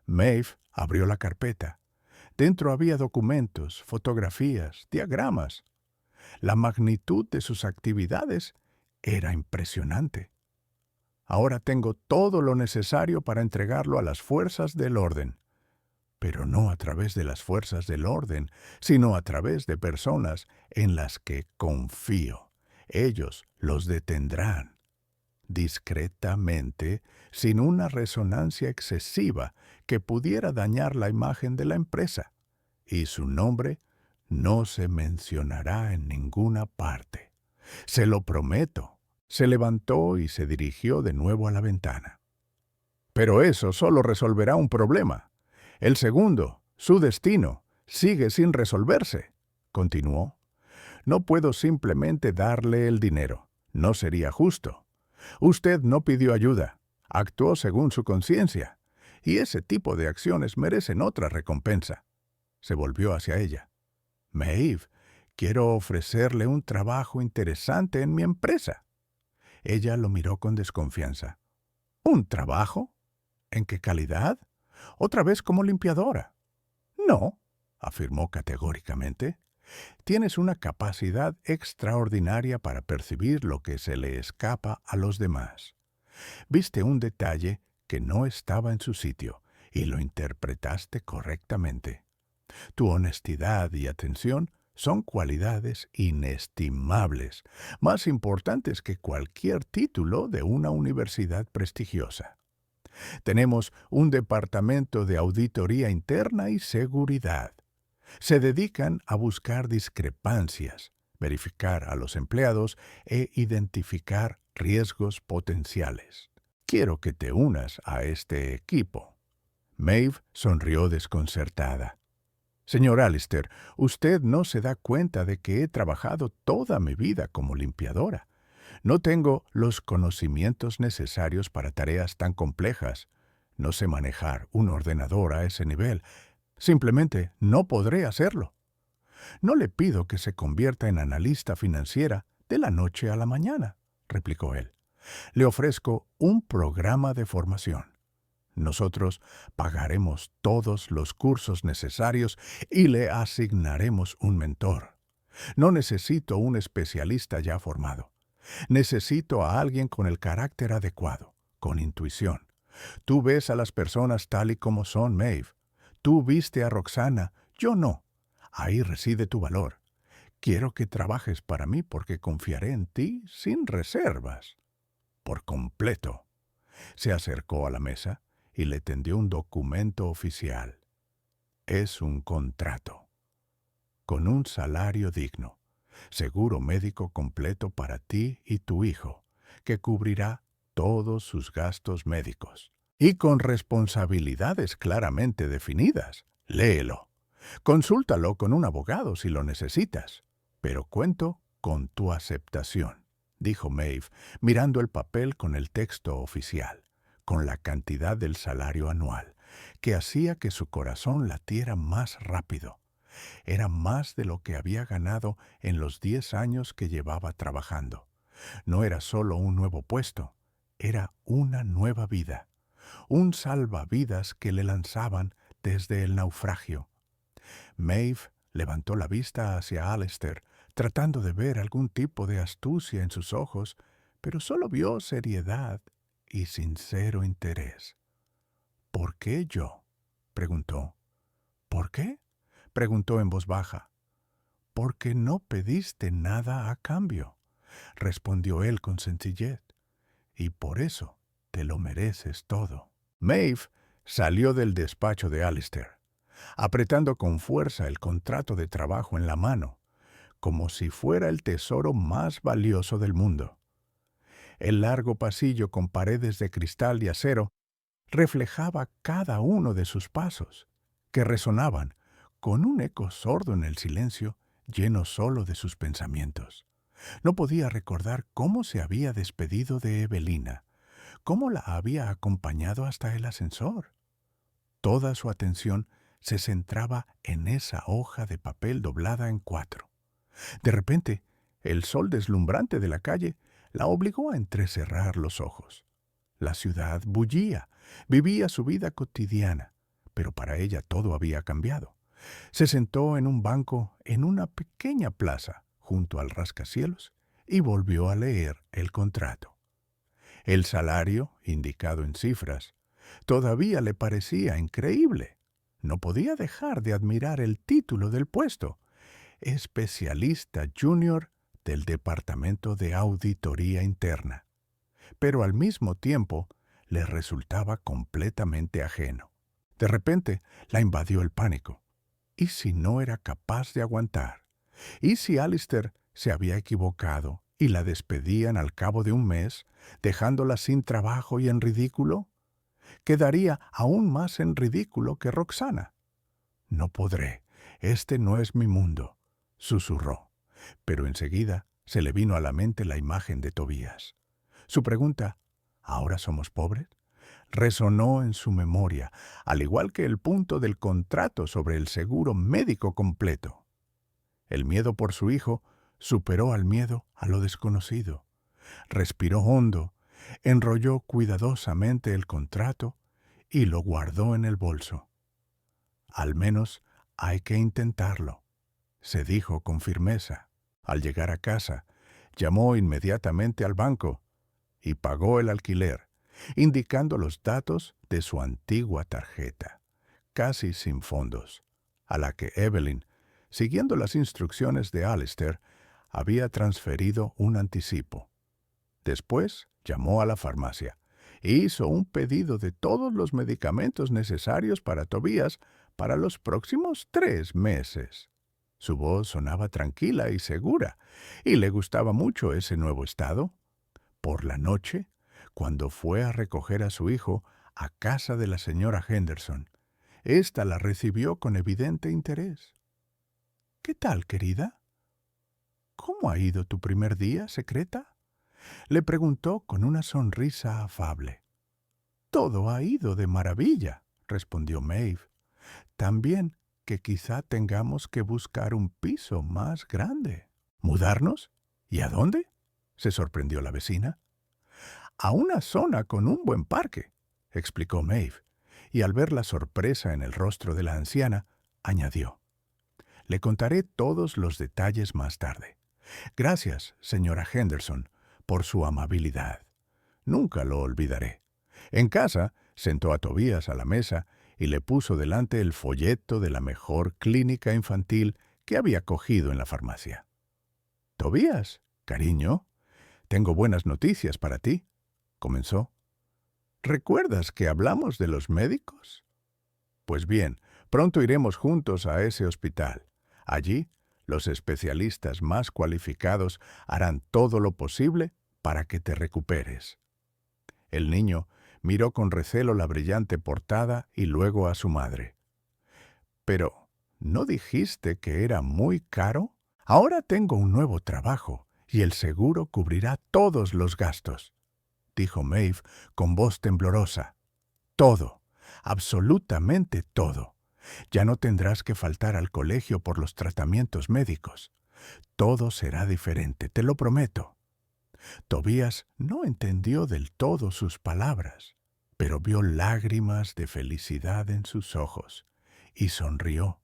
Maeve abrió la carpeta. Dentro había documentos, fotografías, diagramas. La magnitud de sus actividades era impresionante. Ahora tengo todo lo necesario para entregarlo a las fuerzas del orden. Pero no a través de las fuerzas del orden, sino a través de personas en las que confío. Ellos los detendrán, discretamente, sin una resonancia excesiva que pudiera dañar la imagen de la empresa, y su nombre no se mencionará en ninguna parte. Se lo prometo. Se levantó y se dirigió de nuevo a la ventana. Pero eso solo resolverá un problema. El segundo, su destino, sigue sin resolverse, continuó. No puedo simplemente darle el dinero. No sería justo. Usted no pidió ayuda. Actuó según su conciencia. Y ese tipo de acciones merecen otra recompensa. Se volvió hacia ella. Maeve, quiero ofrecerle un trabajo interesante en mi empresa. Ella lo miró con desconfianza. ¿Un trabajo? ¿En qué calidad? ¿Otra vez como limpiadora? No, afirmó categóricamente. Tienes una capacidad extraordinaria para percibir lo que se le escapa a los demás. Viste un detalle que no estaba en su sitio y lo interpretaste correctamente. Tu honestidad y atención son cualidades inestimables, más importantes que cualquier título de una universidad prestigiosa. Tenemos un departamento de auditoría interna y seguridad. Se dedican a buscar discrepancias, verificar a los empleados e identificar riesgos potenciales. Quiero que te unas a este equipo. Maeve sonrió desconcertada. Señor Alistair, usted no se da cuenta de que he trabajado toda mi vida como limpiadora. No tengo los conocimientos necesarios para tareas tan complejas. No sé manejar un ordenador a ese nivel. Simplemente no podré hacerlo. No le pido que se convierta en analista financiera de la noche a la mañana, replicó él. Le ofrezco un programa de formación. Nosotros pagaremos todos los cursos necesarios y le asignaremos un mentor. No necesito un especialista ya formado. Necesito a alguien con el carácter adecuado, con intuición. Tú ves a las personas tal y como son, Maeve. Tú viste a Roxana, yo no. Ahí reside tu valor. Quiero que trabajes para mí porque confiaré en ti sin reservas. Por completo. Se acercó a la mesa y le tendió un documento oficial. Es un contrato. Con un salario digno. Seguro médico completo para ti y tu hijo, que cubrirá todos sus gastos médicos. Y con responsabilidades claramente definidas. Léelo. Consúltalo con un abogado si lo necesitas. Pero cuento con tu aceptación, dijo Maeve, mirando el papel con el texto oficial, con la cantidad del salario anual, que hacía que su corazón latiera más rápido. Era más de lo que había ganado en los 10 años que llevaba trabajando. No era solo un nuevo puesto, era una nueva vida, un salvavidas que le lanzaban desde el naufragio. Maeve levantó la vista hacia Alistair, tratando de ver algún tipo de astucia en sus ojos, pero solo vio seriedad y sincero interés. ¿Por qué yo? Preguntó. ¿Por qué? Preguntó en voz baja. Porque no pediste nada a cambio, respondió él con sencillez, y por eso te lo mereces todo. Maeve salió del despacho de Alistair, apretando con fuerza el contrato de trabajo en la mano. como si fuera el tesoro más valioso del mundo. El largo pasillo con paredes de cristal y acero reflejaba cada uno de sus pasos, que resonaban con un eco sordo en el silencio, lleno solo de sus pensamientos. No podía recordar cómo se había despedido de Evelina, cómo la había acompañado hasta el ascensor. Toda su atención se centraba en esa hoja de papel doblada en cuatro. De repente, el sol deslumbrante de la calle la obligó a entrecerrar los ojos. La ciudad bullía, vivía su vida cotidiana, pero para ella todo había cambiado. Se sentó en un banco en una pequeña plaza, junto al rascacielos, y volvió a leer el contrato. El salario, indicado en cifras, todavía le parecía increíble. No podía dejar de admirar el título del puesto: especialista junior del Departamento de Auditoría Interna. Pero al mismo tiempo le resultaba completamente ajeno. De repente la invadió el pánico. ¿Y si no era capaz de aguantar? ¿Y si Alistair se había equivocado y la despedían al cabo de un mes, dejándola sin trabajo y en ridículo? Quedaría aún más en ridículo que Roxana. No podré, este no es mi mundo, susurró. Pero enseguida se le vino a la mente la imagen de Tobías. Su pregunta, ¿ahora somos pobres?, resonó en su memoria, al igual que el punto del contrato sobre el seguro médico completo. El miedo por su hijo superó al miedo a lo desconocido. Respiró hondo, enrolló cuidadosamente el contrato y lo guardó en el bolso. Al menos hay que intentarlo, se dijo con firmeza. Al llegar a casa, llamó inmediatamente al banco y pagó el alquiler, indicando los datos de su antigua tarjeta, casi sin fondos, a la que Evelyn, siguiendo las instrucciones de Alistair, había transferido un anticipo. Después llamó a la farmacia e hizo un pedido de todos los medicamentos necesarios para Tobías para los próximos 3 meses. Su voz sonaba tranquila y segura, y le gustaba mucho ese nuevo estado. Por la noche, cuando fue a recoger a su hijo a casa de la señora Henderson, ésta la recibió con evidente interés. «¿Qué tal, querida? ¿Cómo ha ido tu primer día, secreta?», le preguntó con una sonrisa afable. «Todo ha ido de maravilla», respondió Maeve. «También que quizá tengamos que buscar un piso más grande». «¿Mudarnos? ¿Y a dónde?», se sorprendió la vecina. «A una zona con un buen parque», explicó Maeve, y al ver la sorpresa en el rostro de la anciana, añadió: «Le contaré todos los detalles más tarde. Gracias, señora Henderson, por su amabilidad. Nunca lo olvidaré». En casa, sentó a Tobías a la mesa y le puso delante el folleto de la mejor clínica infantil que había cogido en la farmacia. «Tobías, cariño, tengo buenas noticias para ti», comenzó. «¿Recuerdas que hablamos de los médicos? Pues bien, pronto iremos juntos a ese hospital. Allí, los especialistas más cualificados harán todo lo posible para que te recuperes». El niño miró con recelo la brillante portada y luego a su madre. «Pero, ¿no dijiste que era muy caro? Ahora tengo un nuevo trabajo y el seguro cubrirá todos los gastos», dijo Maeve con voz temblorosa. «Todo, absolutamente todo. Ya no tendrás que faltar al colegio por los tratamientos médicos. Todo será diferente, te lo prometo». Tobías no entendió del todo sus palabras, pero vio lágrimas de felicidad en sus ojos y sonrió,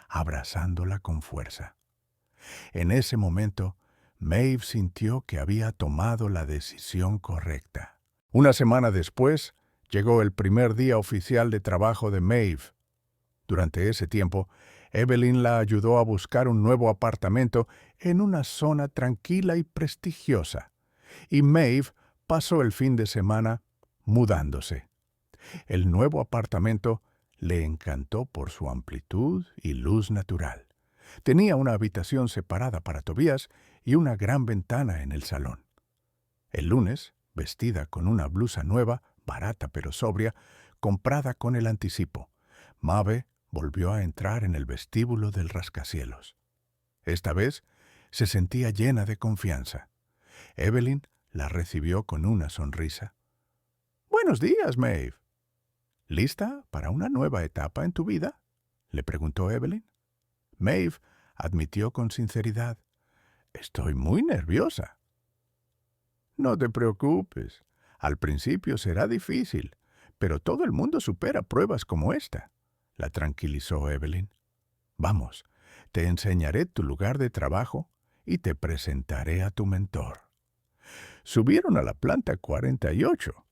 abrazándola con fuerza. En ese momento, Maeve sintió que había tomado la decisión correcta. Una semana después, llegó el primer día oficial de trabajo de Maeve. Durante ese tiempo, Evelyn la ayudó a buscar un nuevo apartamento en una zona tranquila y prestigiosa, y Maeve pasó el fin de semana mudándose. El nuevo apartamento le encantó por su amplitud y luz natural. Tenía una habitación separada para Tobías y una gran ventana en el salón. El lunes, vestida con una blusa nueva, barata pero sobria, comprada con el anticipo, Maeve volvió a entrar en el vestíbulo del rascacielos. Esta vez se sentía llena de confianza. Evelyn la recibió con una sonrisa. «Buenos días, Maeve. ¿Lista para una nueva etapa en tu vida?», le preguntó Evelyn. Maeve admitió con sinceridad. «Estoy muy nerviosa». «No te preocupes. Al principio será difícil, pero todo el mundo supera pruebas como esta», la tranquilizó Evelyn. «Vamos, te enseñaré tu lugar de trabajo y te presentaré a tu mentor». Subieron a la planta 48,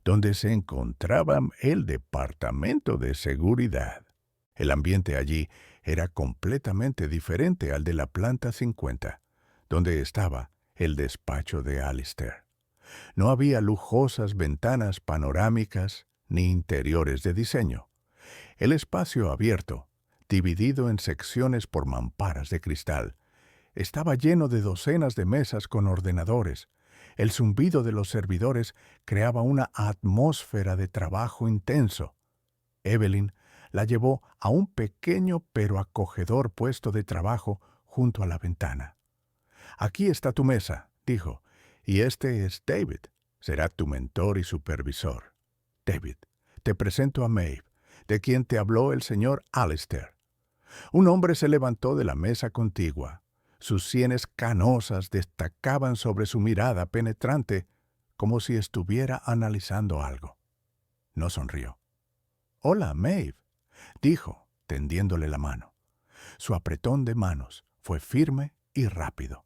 donde se encontraba el departamento de seguridad. El ambiente allí era completamente diferente al de la planta 50, donde estaba el despacho de Alistair. No había lujosas ventanas panorámicas ni interiores de diseño. El espacio abierto, dividido en secciones por mamparas de cristal, estaba lleno de docenas de mesas con ordenadores. El zumbido de los servidores creaba una atmósfera de trabajo intenso. Evelyn la llevó a un pequeño pero acogedor puesto de trabajo junto a la ventana. «Aquí está tu mesa», dijo, «y este es David. Será tu mentor y supervisor. David, te presento a Maeve, de quien te habló el señor Alistair». Un hombre se levantó de la mesa contigua. Sus sienes canosas destacaban sobre su mirada penetrante, como si estuviera analizando algo. No sonrió. «Hola, Maeve», dijo, tendiéndole la mano. Su apretón de manos fue firme y rápido.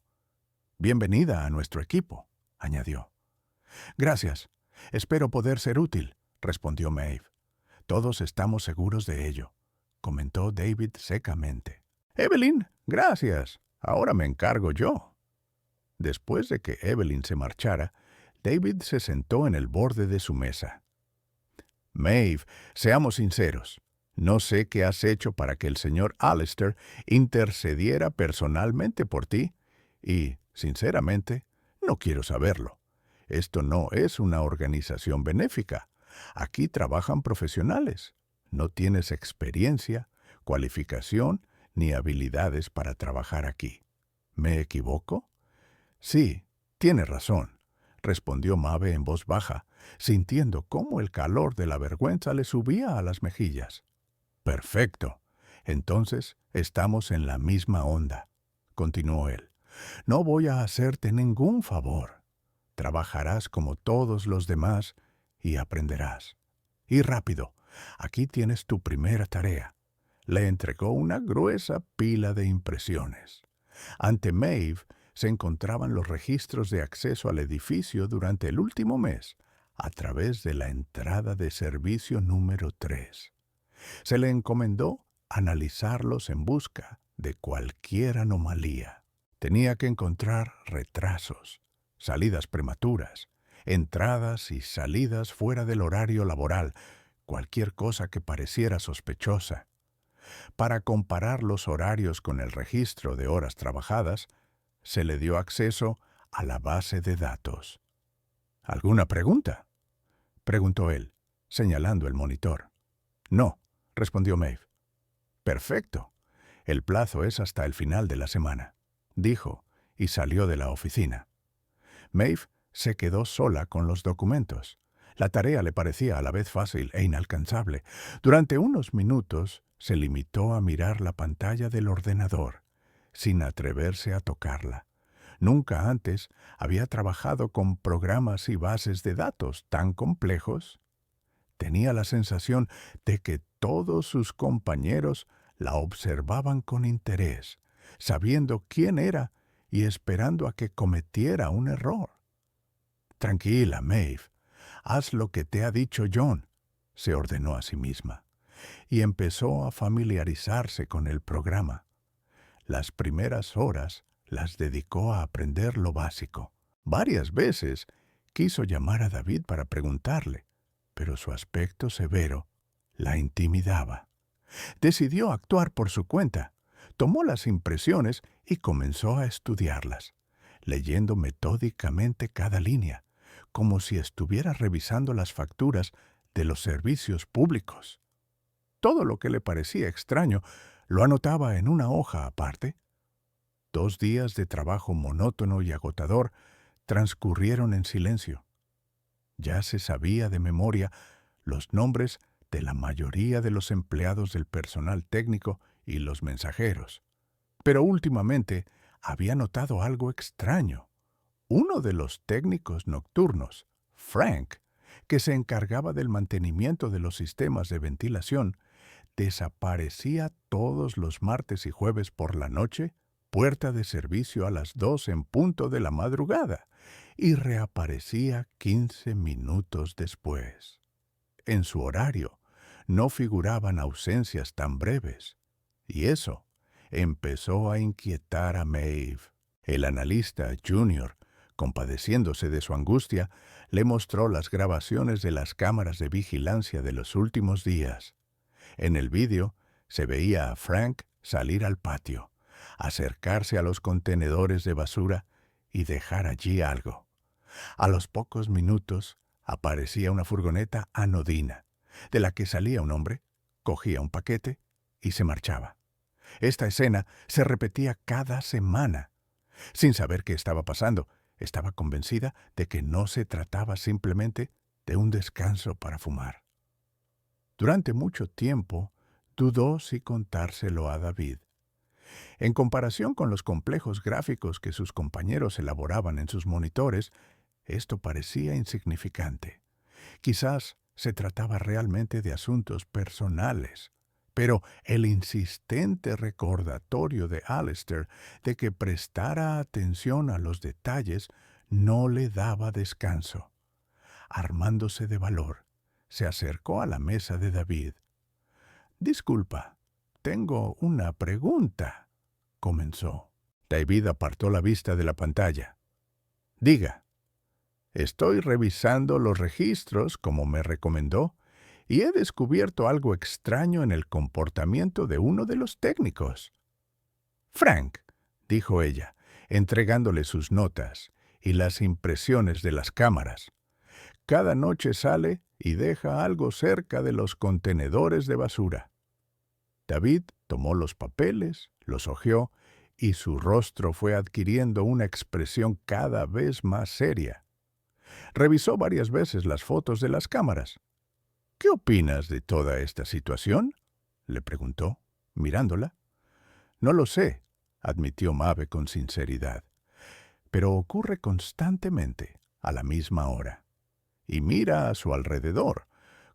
«Bienvenida a nuestro equipo», añadió. «Gracias. Espero poder ser útil», respondió Maeve. «Todos estamos seguros de ello», comentó David secamente. «Evelyn, gracias. Ahora me encargo yo». Después de que Evelyn se marchara, David se sentó en el borde de su mesa. «Maeve, seamos sinceros. No sé qué has hecho para que el señor Alistair intercediera personalmente por ti, y, sinceramente, no quiero saberlo. Esto no es una organización benéfica. Aquí trabajan profesionales. No tienes experiencia, cualificación ni habilidades para trabajar aquí. ¿Me equivoco?» «Sí, tienes razón», respondió Maeve en voz baja, sintiendo cómo el calor de la vergüenza le subía a las mejillas. «Perfecto. Entonces estamos en la misma onda», continuó él. «No voy a hacerte ningún favor. Trabajarás como todos los demás y aprenderás. Y rápido, aquí tienes tu primera tarea». Le entregó una gruesa pila de impresiones. Ante Maeve se encontraban los registros de acceso al edificio durante el último mes, a través de la entrada de servicio número 3. Se le encomendó analizarlos en busca de cualquier anomalía. Tenía que encontrar retrasos, salidas prematuras, entradas y salidas fuera del horario laboral, cualquier cosa que pareciera sospechosa. Para comparar los horarios con el registro de horas trabajadas, se le dio acceso a la base de datos. «¿Alguna pregunta?», preguntó él, señalando el monitor. «No», respondió Maeve. «Perfecto. El plazo es hasta el final de la semana», dijo, y salió de la oficina. Maeve se quedó sola con los documentos. La tarea le parecía a la vez fácil e inalcanzable. Durante unos minutos se limitó a mirar la pantalla del ordenador, sin atreverse a tocarla. Nunca antes había trabajado con programas y bases de datos tan complejos. Tenía la sensación de que todos sus compañeros la observaban con interés, sabiendo quién era y esperando a que cometiera un error. «Tranquila, Maeve. Haz lo que te ha dicho John», se ordenó a sí misma, y empezó a familiarizarse con el programa. Las primeras horas las dedicó a aprender lo básico. Varias veces quiso llamar a David para preguntarle, pero su aspecto severo la intimidaba. Decidió actuar por su cuenta. Tomó las impresiones y comenzó a estudiarlas, leyendo metódicamente cada línea, como si estuviera revisando las facturas de los servicios públicos. Todo lo que le parecía extraño lo anotaba en una hoja aparte. 2 días de trabajo monótono y agotador transcurrieron en silencio. Ya se sabía de memoria los nombres de la mayoría de los empleados del personal técnico y los mensajeros. Pero últimamente había notado algo extraño. Uno de los técnicos nocturnos, Frank, que se encargaba del mantenimiento de los sistemas de ventilación, desaparecía todos los martes y jueves por la noche, puerta de servicio a las 2 en punto de la madrugada, y reaparecía 15 minutos después. En su horario no figuraban ausencias tan breves, y eso empezó a inquietar a Maeve. El analista Junior, compadeciéndose de su angustia, le mostró las grabaciones de las cámaras de vigilancia de los últimos días. En el vídeo se veía a Frank salir al patio, acercarse a los contenedores de basura y dejar allí algo. A los pocos minutos aparecía una furgoneta anodina, de la que salía un hombre, cogía un paquete y se marchaba. Esta escena se repetía cada semana. Sin saber qué estaba pasando, estaba convencida de que no se trataba simplemente de un descanso para fumar. Durante mucho tiempo dudó si contárselo a David. En comparación con los complejos gráficos que sus compañeros elaboraban en sus monitores, esto parecía insignificante. Quizás se trataba realmente de asuntos personales, pero el insistente recordatorio de Alistair de que prestara atención a los detalles no le daba descanso. Armándose de valor, se acercó a la mesa de David. «Disculpa, tengo una pregunta», comenzó. David apartó la vista de la pantalla. «Diga». «Estoy revisando los registros, como me recomendó, y he descubierto algo extraño en el comportamiento de uno de los técnicos». «Frank», dijo ella, entregándole sus notas y las impresiones de las cámaras. «Cada noche sale y deja algo cerca de los contenedores de basura». David tomó los papeles, los hojeó, y su rostro fue adquiriendo una expresión cada vez más seria. Revisó varias veces las fotos de las cámaras. «¿Qué opinas de toda esta situación?», le preguntó, mirándola. «No lo sé», admitió Maeve con sinceridad, «pero ocurre constantemente, a la misma hora. Y mira a su alrededor,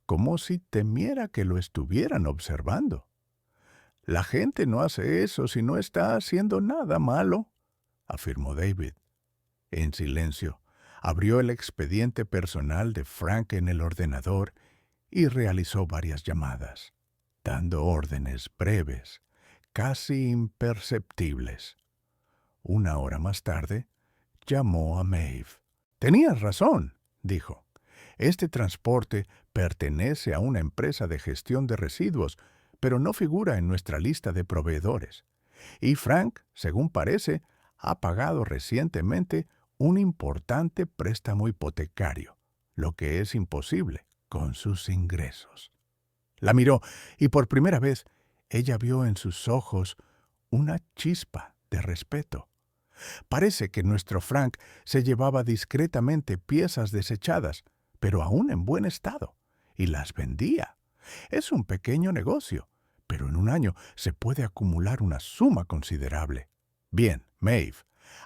como si temiera que lo estuvieran observando. La gente no hace eso si no está haciendo nada malo», afirmó David. En silencio, abrió el expediente personal de Frank en el ordenador y realizó varias llamadas, dando órdenes breves, casi imperceptibles. 1 hora más tarde, llamó a Maeve. «Tenías razón», dijo. «Este transporte pertenece a una empresa de gestión de residuos, pero no figura en nuestra lista de proveedores. Y Frank, según parece, ha pagado recientemente un importante préstamo hipotecario, lo que es imposible con sus ingresos». La miró y por primera vez ella vio en sus ojos una chispa de respeto. Parece que nuestro Frank se llevaba discretamente piezas desechadas, pero aún en buen estado, y las vendía. Es un pequeño negocio, pero en un año se puede acumular una suma considerable. Bien, Maeve,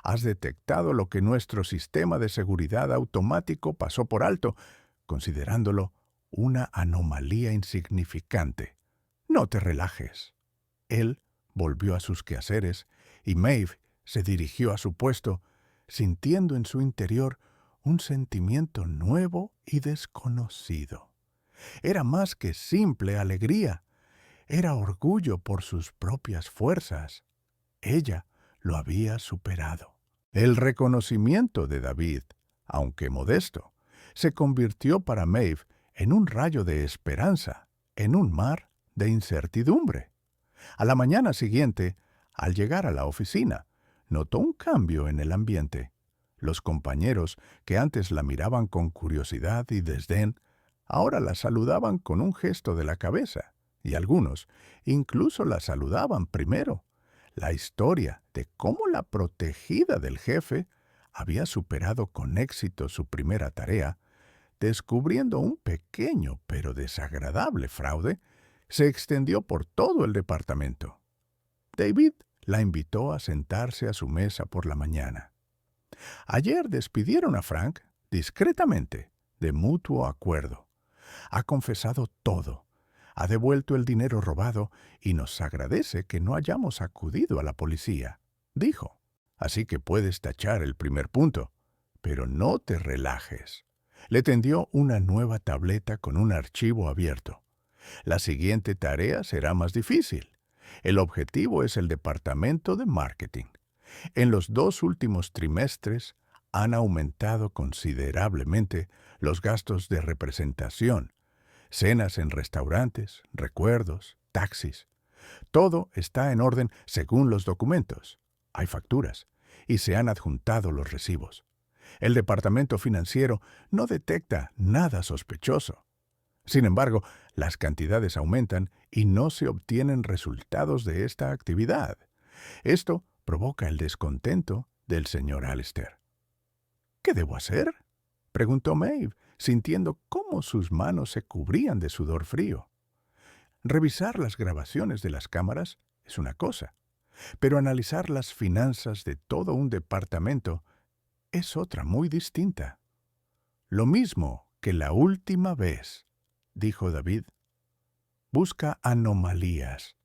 has detectado lo que nuestro sistema de seguridad automático pasó por alto, considerándolo una anomalía insignificante. No te relajes. Él volvió a sus quehaceres y Maeve se dirigió a su puesto, sintiendo en su interior un sentimiento nuevo y desconocido. Era más que simple alegría. Era orgullo por sus propias fuerzas. Ella lo había superado. El reconocimiento de David, aunque modesto, se convirtió para Maeve en un rayo de esperanza, en un mar de incertidumbre. A la mañana siguiente, Al llegar a la oficina, notó un cambio en el ambiente. Los compañeros, que antes la miraban con curiosidad y desdén, ahora la saludaban con un gesto de la cabeza, y algunos incluso la saludaban primero. La historia de cómo la protegida del jefe había superado con éxito su primera tarea, descubriendo un pequeño pero desagradable fraude, se extendió por todo el departamento. David la invitó a sentarse a su mesa por la mañana. Ayer despidieron a Frank discretamente, de mutuo acuerdo. Ha confesado todo. Ha devuelto el dinero robado y nos agradece que no hayamos acudido a la policía, dijo. Así que puedes tachar el primer punto, pero no te relajes. Le tendió una nueva tableta con un archivo abierto. La siguiente tarea será más difícil. El objetivo es el departamento de marketing. En los 2 últimos trimestres han aumentado considerablemente los gastos de representación, cenas en restaurantes, recuerdos, taxis. Todo está en orden según los documentos. Hay facturas y se han adjuntado los recibos. El departamento financiero no detecta nada sospechoso. Sin embargo, las cantidades aumentan y no se obtienen resultados de esta actividad. Esto provoca el descontento del señor Allister. ¿Qué debo hacer?, preguntó Maeve, sintiendo cómo sus manos se cubrían de sudor frío. Revisar las grabaciones de las cámaras es una cosa, pero analizar las finanzas de todo un departamento es otra muy distinta. Lo mismo que la última vez, dijo David. Busca anomalías,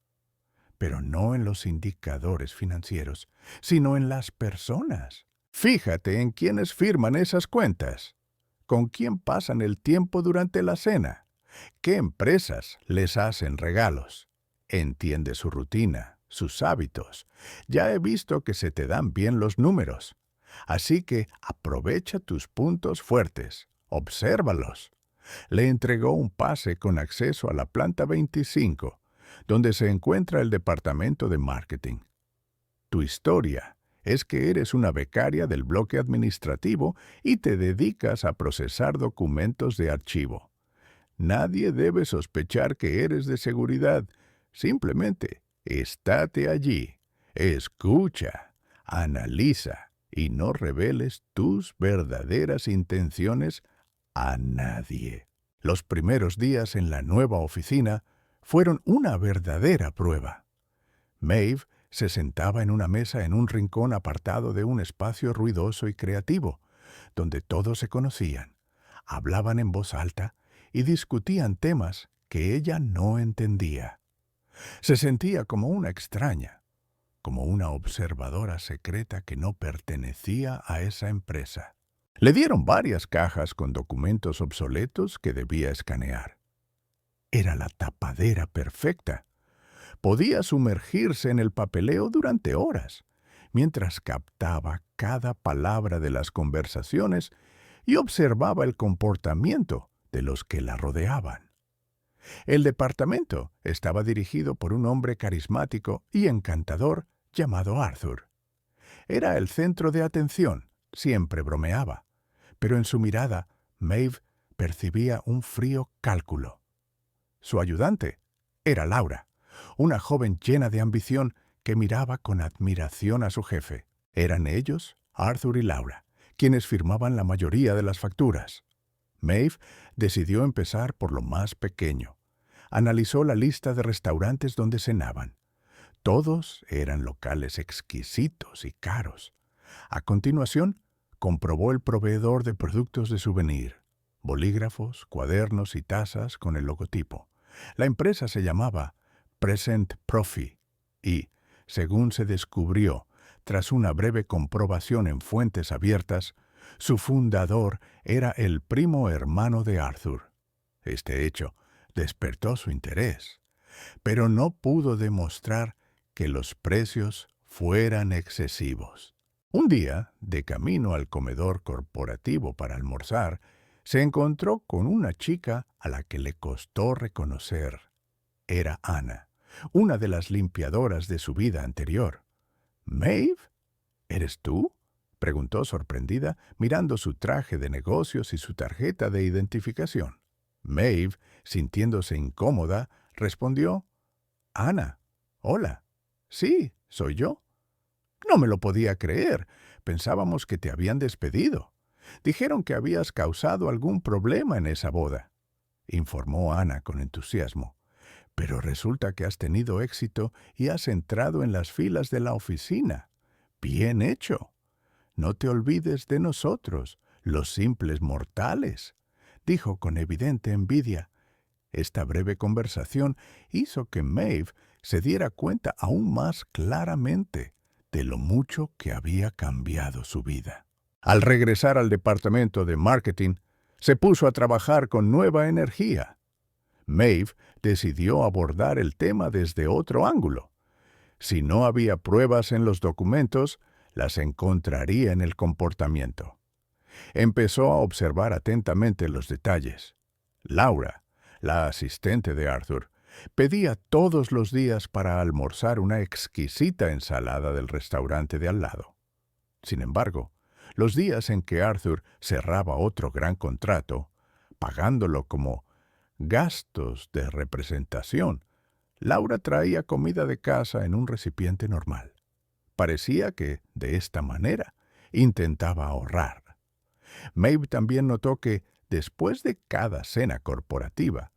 pero no en los indicadores financieros, sino en las personas. Fíjate en quiénes firman esas cuentas, con quién pasan el tiempo durante la cena, qué empresas les hacen regalos. Entiende su rutina, sus hábitos. Ya he visto que se te dan bien los números. Así que aprovecha tus puntos fuertes, obsérvalos. Le entregó un pase con acceso a la planta 25, donde se encuentra el departamento de marketing. Tu historia es que eres una becaria del bloque administrativo y te dedicas a procesar documentos de archivo. Nadie debe sospechar que eres de seguridad. Simplemente estate allí, escucha, analiza y no reveles tus verdaderas intenciones a nadie. Los primeros días en la nueva oficina fueron una verdadera prueba. Maeve se sentaba en una mesa en un rincón apartado de un espacio ruidoso y creativo, donde todos se conocían, hablaban en voz alta y discutían temas que ella no entendía. Se sentía como una extraña, como una observadora secreta que no pertenecía a esa empresa. Le dieron varias cajas con documentos obsoletos que debía escanear. Era la tapadera perfecta. Podía sumergirse en el papeleo durante horas, mientras captaba cada palabra de las conversaciones y observaba el comportamiento de los que la rodeaban. El departamento estaba dirigido por un hombre carismático y encantador llamado Arthur. Era el centro de atención, siempre bromeaba, pero en su mirada Maeve percibía un frío cálculo. Su ayudante era Laura, una joven llena de ambición que miraba con admiración a su jefe. Eran ellos, Arthur y Laura, quienes firmaban la mayoría de las facturas. Maeve decidió empezar por lo más pequeño. Analizó la lista de restaurantes donde cenaban. Todos eran locales exquisitos y caros. A continuación, comprobó el proveedor de productos de souvenir, bolígrafos, cuadernos y tazas con el logotipo. La empresa se llamaba Present Profi y, según se descubrió tras una breve comprobación en fuentes abiertas, su fundador era el primo hermano de Arthur. Este hecho despertó su interés, pero no pudo demostrar que los precios fueran excesivos. Un día, de camino al comedor corporativo para almorzar, se encontró con una chica a la que le costó reconocer. Era Anna, una de las limpiadoras de su vida anterior. «¿Maeve? ¿Eres tú?», preguntó sorprendida, mirando su traje de negocios y su tarjeta de identificación. Maeve, sintiéndose incómoda, respondió: «Ana, hola. Sí, soy yo». «No me lo podía creer. Pensábamos que te habían despedido. Dijeron que habías causado algún problema en esa boda», informó Ana con entusiasmo. «Pero resulta que has tenido éxito y has entrado en las filas de la oficina. Bien hecho. No te olvides de nosotros, los simples mortales», dijo con evidente envidia. Esta breve conversación hizo que Maeve se diera cuenta aún más claramente de lo mucho que había cambiado su vida. Al regresar al departamento de marketing, se puso a trabajar con nueva energía. Maeve decidió abordar el tema desde otro ángulo. Si no había pruebas en los documentos, las encontraría en el comportamiento. Empezó a observar atentamente los detalles. Laura, la asistente de Arthur, pedía todos los días para almorzar una exquisita ensalada del restaurante de al lado. Sin embargo, los días en que Arthur cerraba otro gran contrato, pagándolo como gastos de representación, Laura traía comida de casa en un recipiente normal. Parecía que, de esta manera, intentaba ahorrar. Maeve también notó que, después de cada cena corporativa,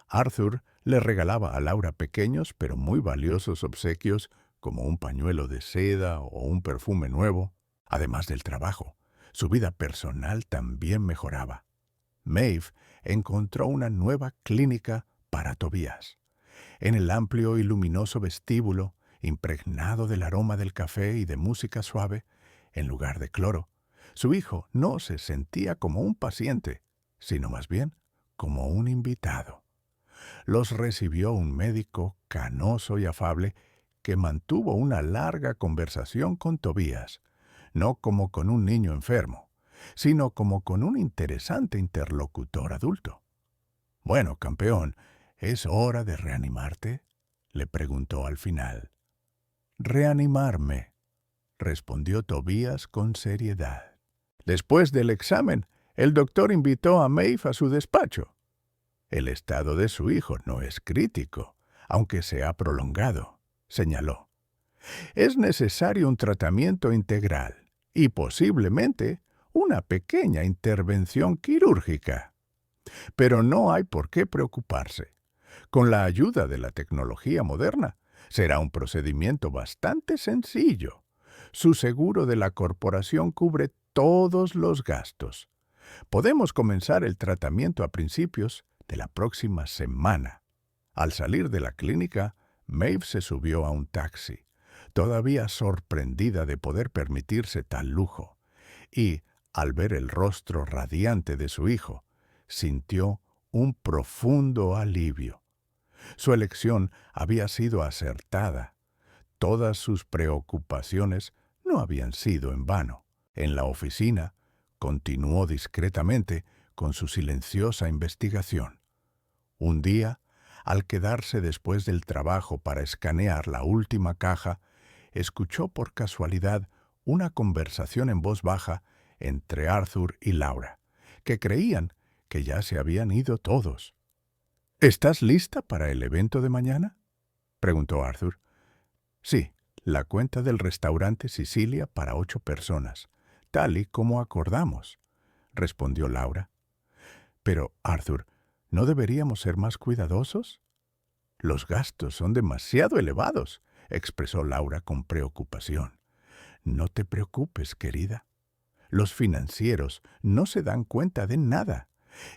Arthur le regalaba a Laura pequeños pero muy valiosos obsequios como un pañuelo de seda o un perfume nuevo. Además del trabajo, su vida personal también mejoraba. Maeve encontró una nueva clínica para Tobías. En el amplio y luminoso vestíbulo, impregnado del aroma del café y de música suave, en lugar de cloro, su hijo no se sentía como un paciente, sino más bien como un invitado. Los recibió un médico canoso y afable que mantuvo una larga conversación con Tobías, no como con un niño enfermo, sino como con un interesante interlocutor adulto. «Bueno, campeón, ¿es hora de reanimarte?», le preguntó al final. «Reanimarme», respondió Tobías con seriedad. Después del examen, el doctor invitó a Maeve a su despacho. «El estado de su hijo no es crítico, aunque se ha prolongado», señaló. «Es necesario un tratamiento integral y posiblemente una pequeña intervención quirúrgica. Pero no hay por qué preocuparse. Con la ayuda de la tecnología moderna, será un procedimiento bastante sencillo. Su seguro de la corporación cubre todos los gastos. Podemos comenzar el tratamiento a principios de la próxima semana». Al salir de la clínica, Maeve se subió a un taxi, todavía sorprendida de poder permitirse tal lujo, y, al ver el rostro radiante de su hijo, sintió un profundo alivio. Su elección había sido acertada. Todas sus preocupaciones no habían sido en vano. En la oficina, continuó discretamente con su silenciosa investigación. Un día, al quedarse después del trabajo para escanear la última caja, escuchó por casualidad una conversación en voz baja entre Arthur y Laura, que creían que ya se habían ido todos. «¿Estás lista para el evento de mañana?», preguntó Arthur. «Sí, la cuenta del restaurante Sicilia para 8 personas, tal y como acordamos», respondió Laura. «Pero, Arthur, ¿no deberíamos ser más cuidadosos?». «Los gastos son demasiado elevados», expresó Laura con preocupación. «No te preocupes, querida. Los financieros no se dan cuenta de nada,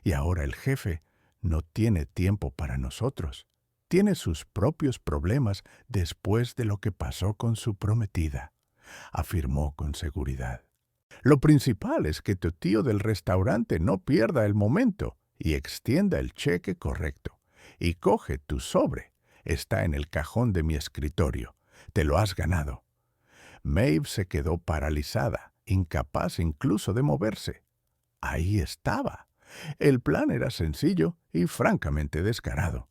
y ahora el jefe no tiene tiempo para nosotros. Tiene sus propios problemas después de lo que pasó con su prometida», afirmó con seguridad. «Lo principal es que tu tío del restaurante no pierda el momento y extienda el cheque correcto. Y coge tu sobre. Está en el cajón de mi escritorio. Te lo has ganado». Maeve se quedó paralizada, incapaz incluso de moverse. Ahí estaba. El plan era sencillo y francamente descarado.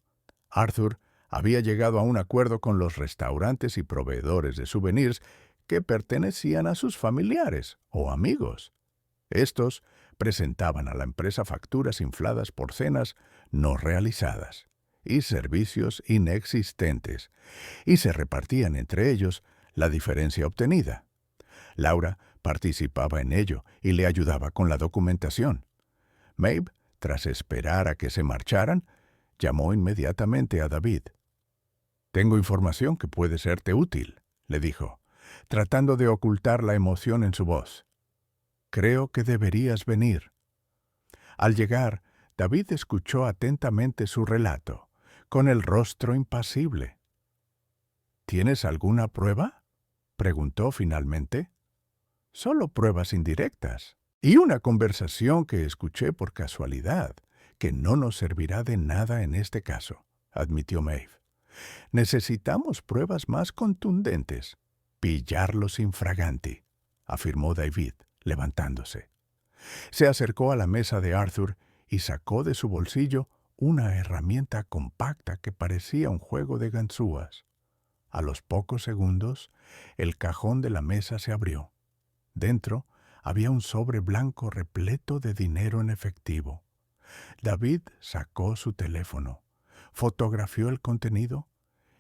Arthur Había llegado a un acuerdo con los restaurantes y proveedores de souvenirs que pertenecían a sus familiares o amigos. Estos presentaban a la empresa facturas infladas por cenas no realizadas y servicios inexistentes, y se repartían entre ellos la diferencia obtenida. Laura participaba en ello y le ayudaba con la documentación. Maeve, tras esperar a que se marcharan, llamó inmediatamente a David. «Tengo información que puede serte útil», le dijo, tratando de ocultar la emoción en su voz. «Creo que deberías venir». Al llegar, David escuchó atentamente su relato, con el rostro impasible. «¿Tienes alguna prueba?», preguntó finalmente. «Solo pruebas indirectas y una conversación que escuché por casualidad, que no nos servirá de nada en este caso», admitió Maeve. «Necesitamos pruebas más contundentes. Pillarlos infraganti», afirmó David, levantándose. Se acercó a la mesa de Arthur y sacó de su bolsillo una herramienta compacta que parecía un juego de ganzúas. A los pocos segundos, el cajón de la mesa se abrió. Dentro había un sobre blanco repleto de dinero en efectivo. David sacó su teléfono, fotografió el contenido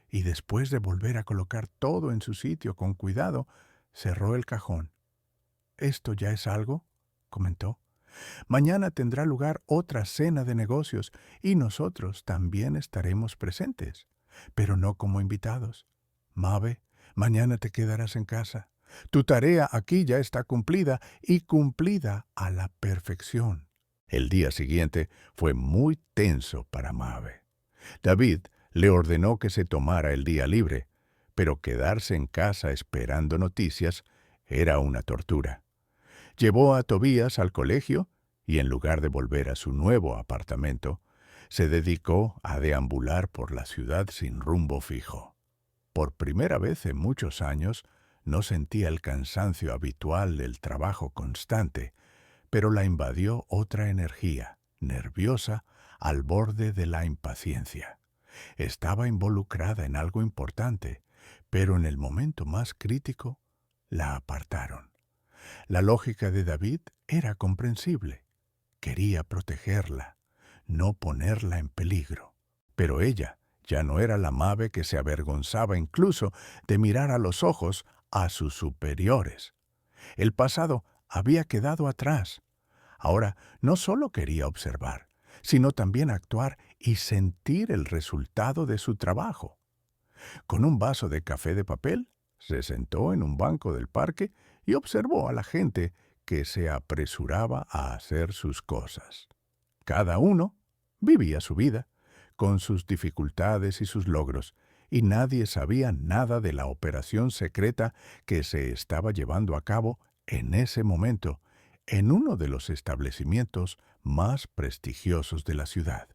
y después de volver a colocar todo en su sitio con cuidado, cerró el cajón. «¿Esto ya es algo?», comentó. «Mañana tendrá lugar otra cena de negocios y nosotros también estaremos presentes, pero no como invitados. Maeve, mañana te quedarás en casa. Tu tarea aquí ya está cumplida y cumplida a la perfección». El día siguiente fue muy tenso para Maeve. David le ordenó que se tomara el día libre, pero quedarse en casa esperando noticias era una tortura. Llevó a Tobías al colegio y, en lugar de volver a su nuevo apartamento, se dedicó a deambular por la ciudad sin rumbo fijo. Por primera vez en muchos años, no sentía el cansancio habitual del trabajo constante, pero la invadió otra energía, nerviosa, al borde de la impaciencia. Estaba involucrada en algo importante, pero en el momento más crítico la apartaron. La lógica de David era comprensible. Quería protegerla, no ponerla en peligro. Pero ella ya no era la Maeve que se avergonzaba incluso de mirar a los ojos a sus superiores. El pasado había quedado atrás. Ahora no solo quería observar, sino también actuar y sentir el resultado de su trabajo. Con un vaso de café de papel, se sentó en un banco del parque y observó a la gente que se apresuraba a hacer sus cosas. Cada uno vivía su vida, con sus dificultades y sus logros, y nadie sabía nada de la operación secreta que se estaba llevando a cabo en ese momento en uno de los establecimientos más prestigiosos de la ciudad.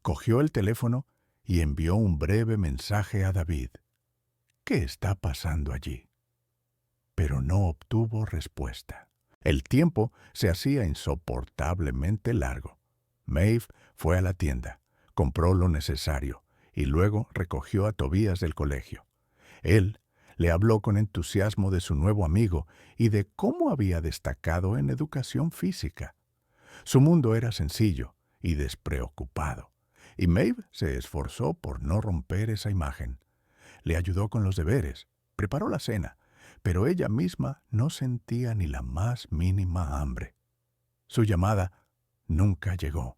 Cogió el teléfono y envió un breve mensaje a David. ¿Qué está pasando allí? Pero no obtuvo respuesta. El tiempo se hacía insoportablemente largo. Maeve fue a la tienda, compró lo necesario y luego recogió a Tobías del colegio. Él le habló con entusiasmo de su nuevo amigo y de cómo había destacado en educación física. Su mundo era sencillo y despreocupado, y Maeve se esforzó por no romper esa imagen. Le ayudó con los deberes, preparó la cena, pero ella misma no sentía ni la más mínima hambre. Su llamada nunca llegó.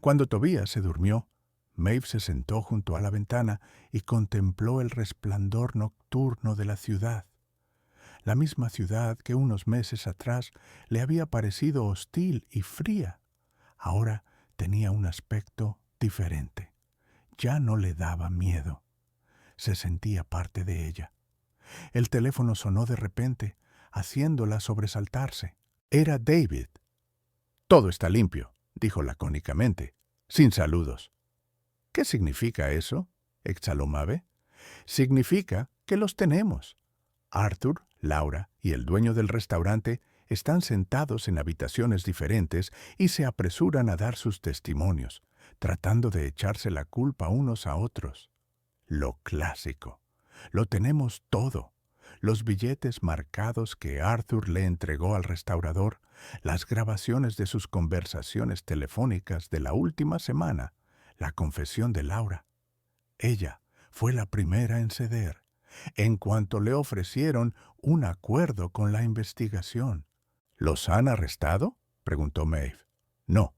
Cuando Tobías se durmió, Maeve se sentó junto a la ventana y contempló el resplandor nocturno de la ciudad. La misma ciudad que unos meses atrás le había parecido hostil y fría, ahora tenía un aspecto diferente. Ya no le daba miedo. Se sentía parte de ella. El teléfono sonó de repente, haciéndola sobresaltarse. Era David. «Todo está limpio», dijo lacónicamente, sin saludos. «¿Qué significa eso?», exhaló Maeve. «Significa que los tenemos. Arthur, Laura y el dueño del restaurante están sentados en habitaciones diferentes y se apresuran a dar sus testimonios, tratando de echarse la culpa unos a otros. Lo clásico. Lo tenemos todo. Los billetes marcados que Arthur le entregó al restaurador, las grabaciones de sus conversaciones telefónicas de la última semana, la confesión de Laura. Ella fue la primera en ceder, en cuanto le ofrecieron un acuerdo con la investigación. ¿Los han arrestado?, preguntó Maeve. No,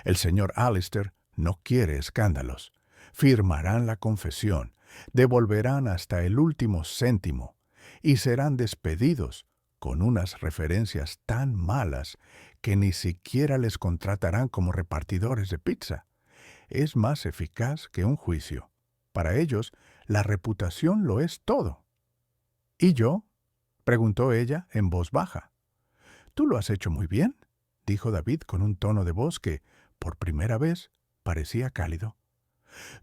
el señor Alistair no quiere escándalos. Firmarán la confesión, devolverán hasta el último céntimo y serán despedidos con unas referencias tan malas que ni siquiera les contratarán como repartidores de pizza. Es más eficaz que un juicio. Para ellos, la reputación lo es todo. ¿Y yo?, preguntó ella en voz baja. «Tú lo has hecho muy bien», dijo David con un tono de voz que, por primera vez, parecía cálido.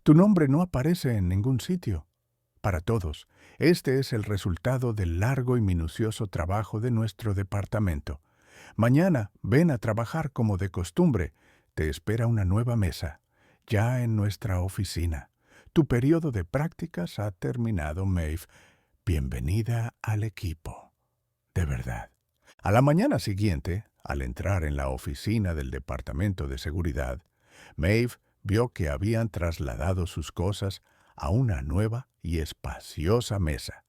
«Tu nombre no aparece en ningún sitio. Para todos, este es el resultado del largo y minucioso trabajo de nuestro departamento. Mañana ven a trabajar como de costumbre. Te espera una nueva mesa, ya en nuestra oficina. Tu periodo de prácticas ha terminado, Maeve. Bienvenida al equipo. De verdad». A la mañana siguiente, al entrar en la oficina del Departamento de Seguridad, Maeve vio que habían trasladado sus cosas a una nueva y espaciosa mesa,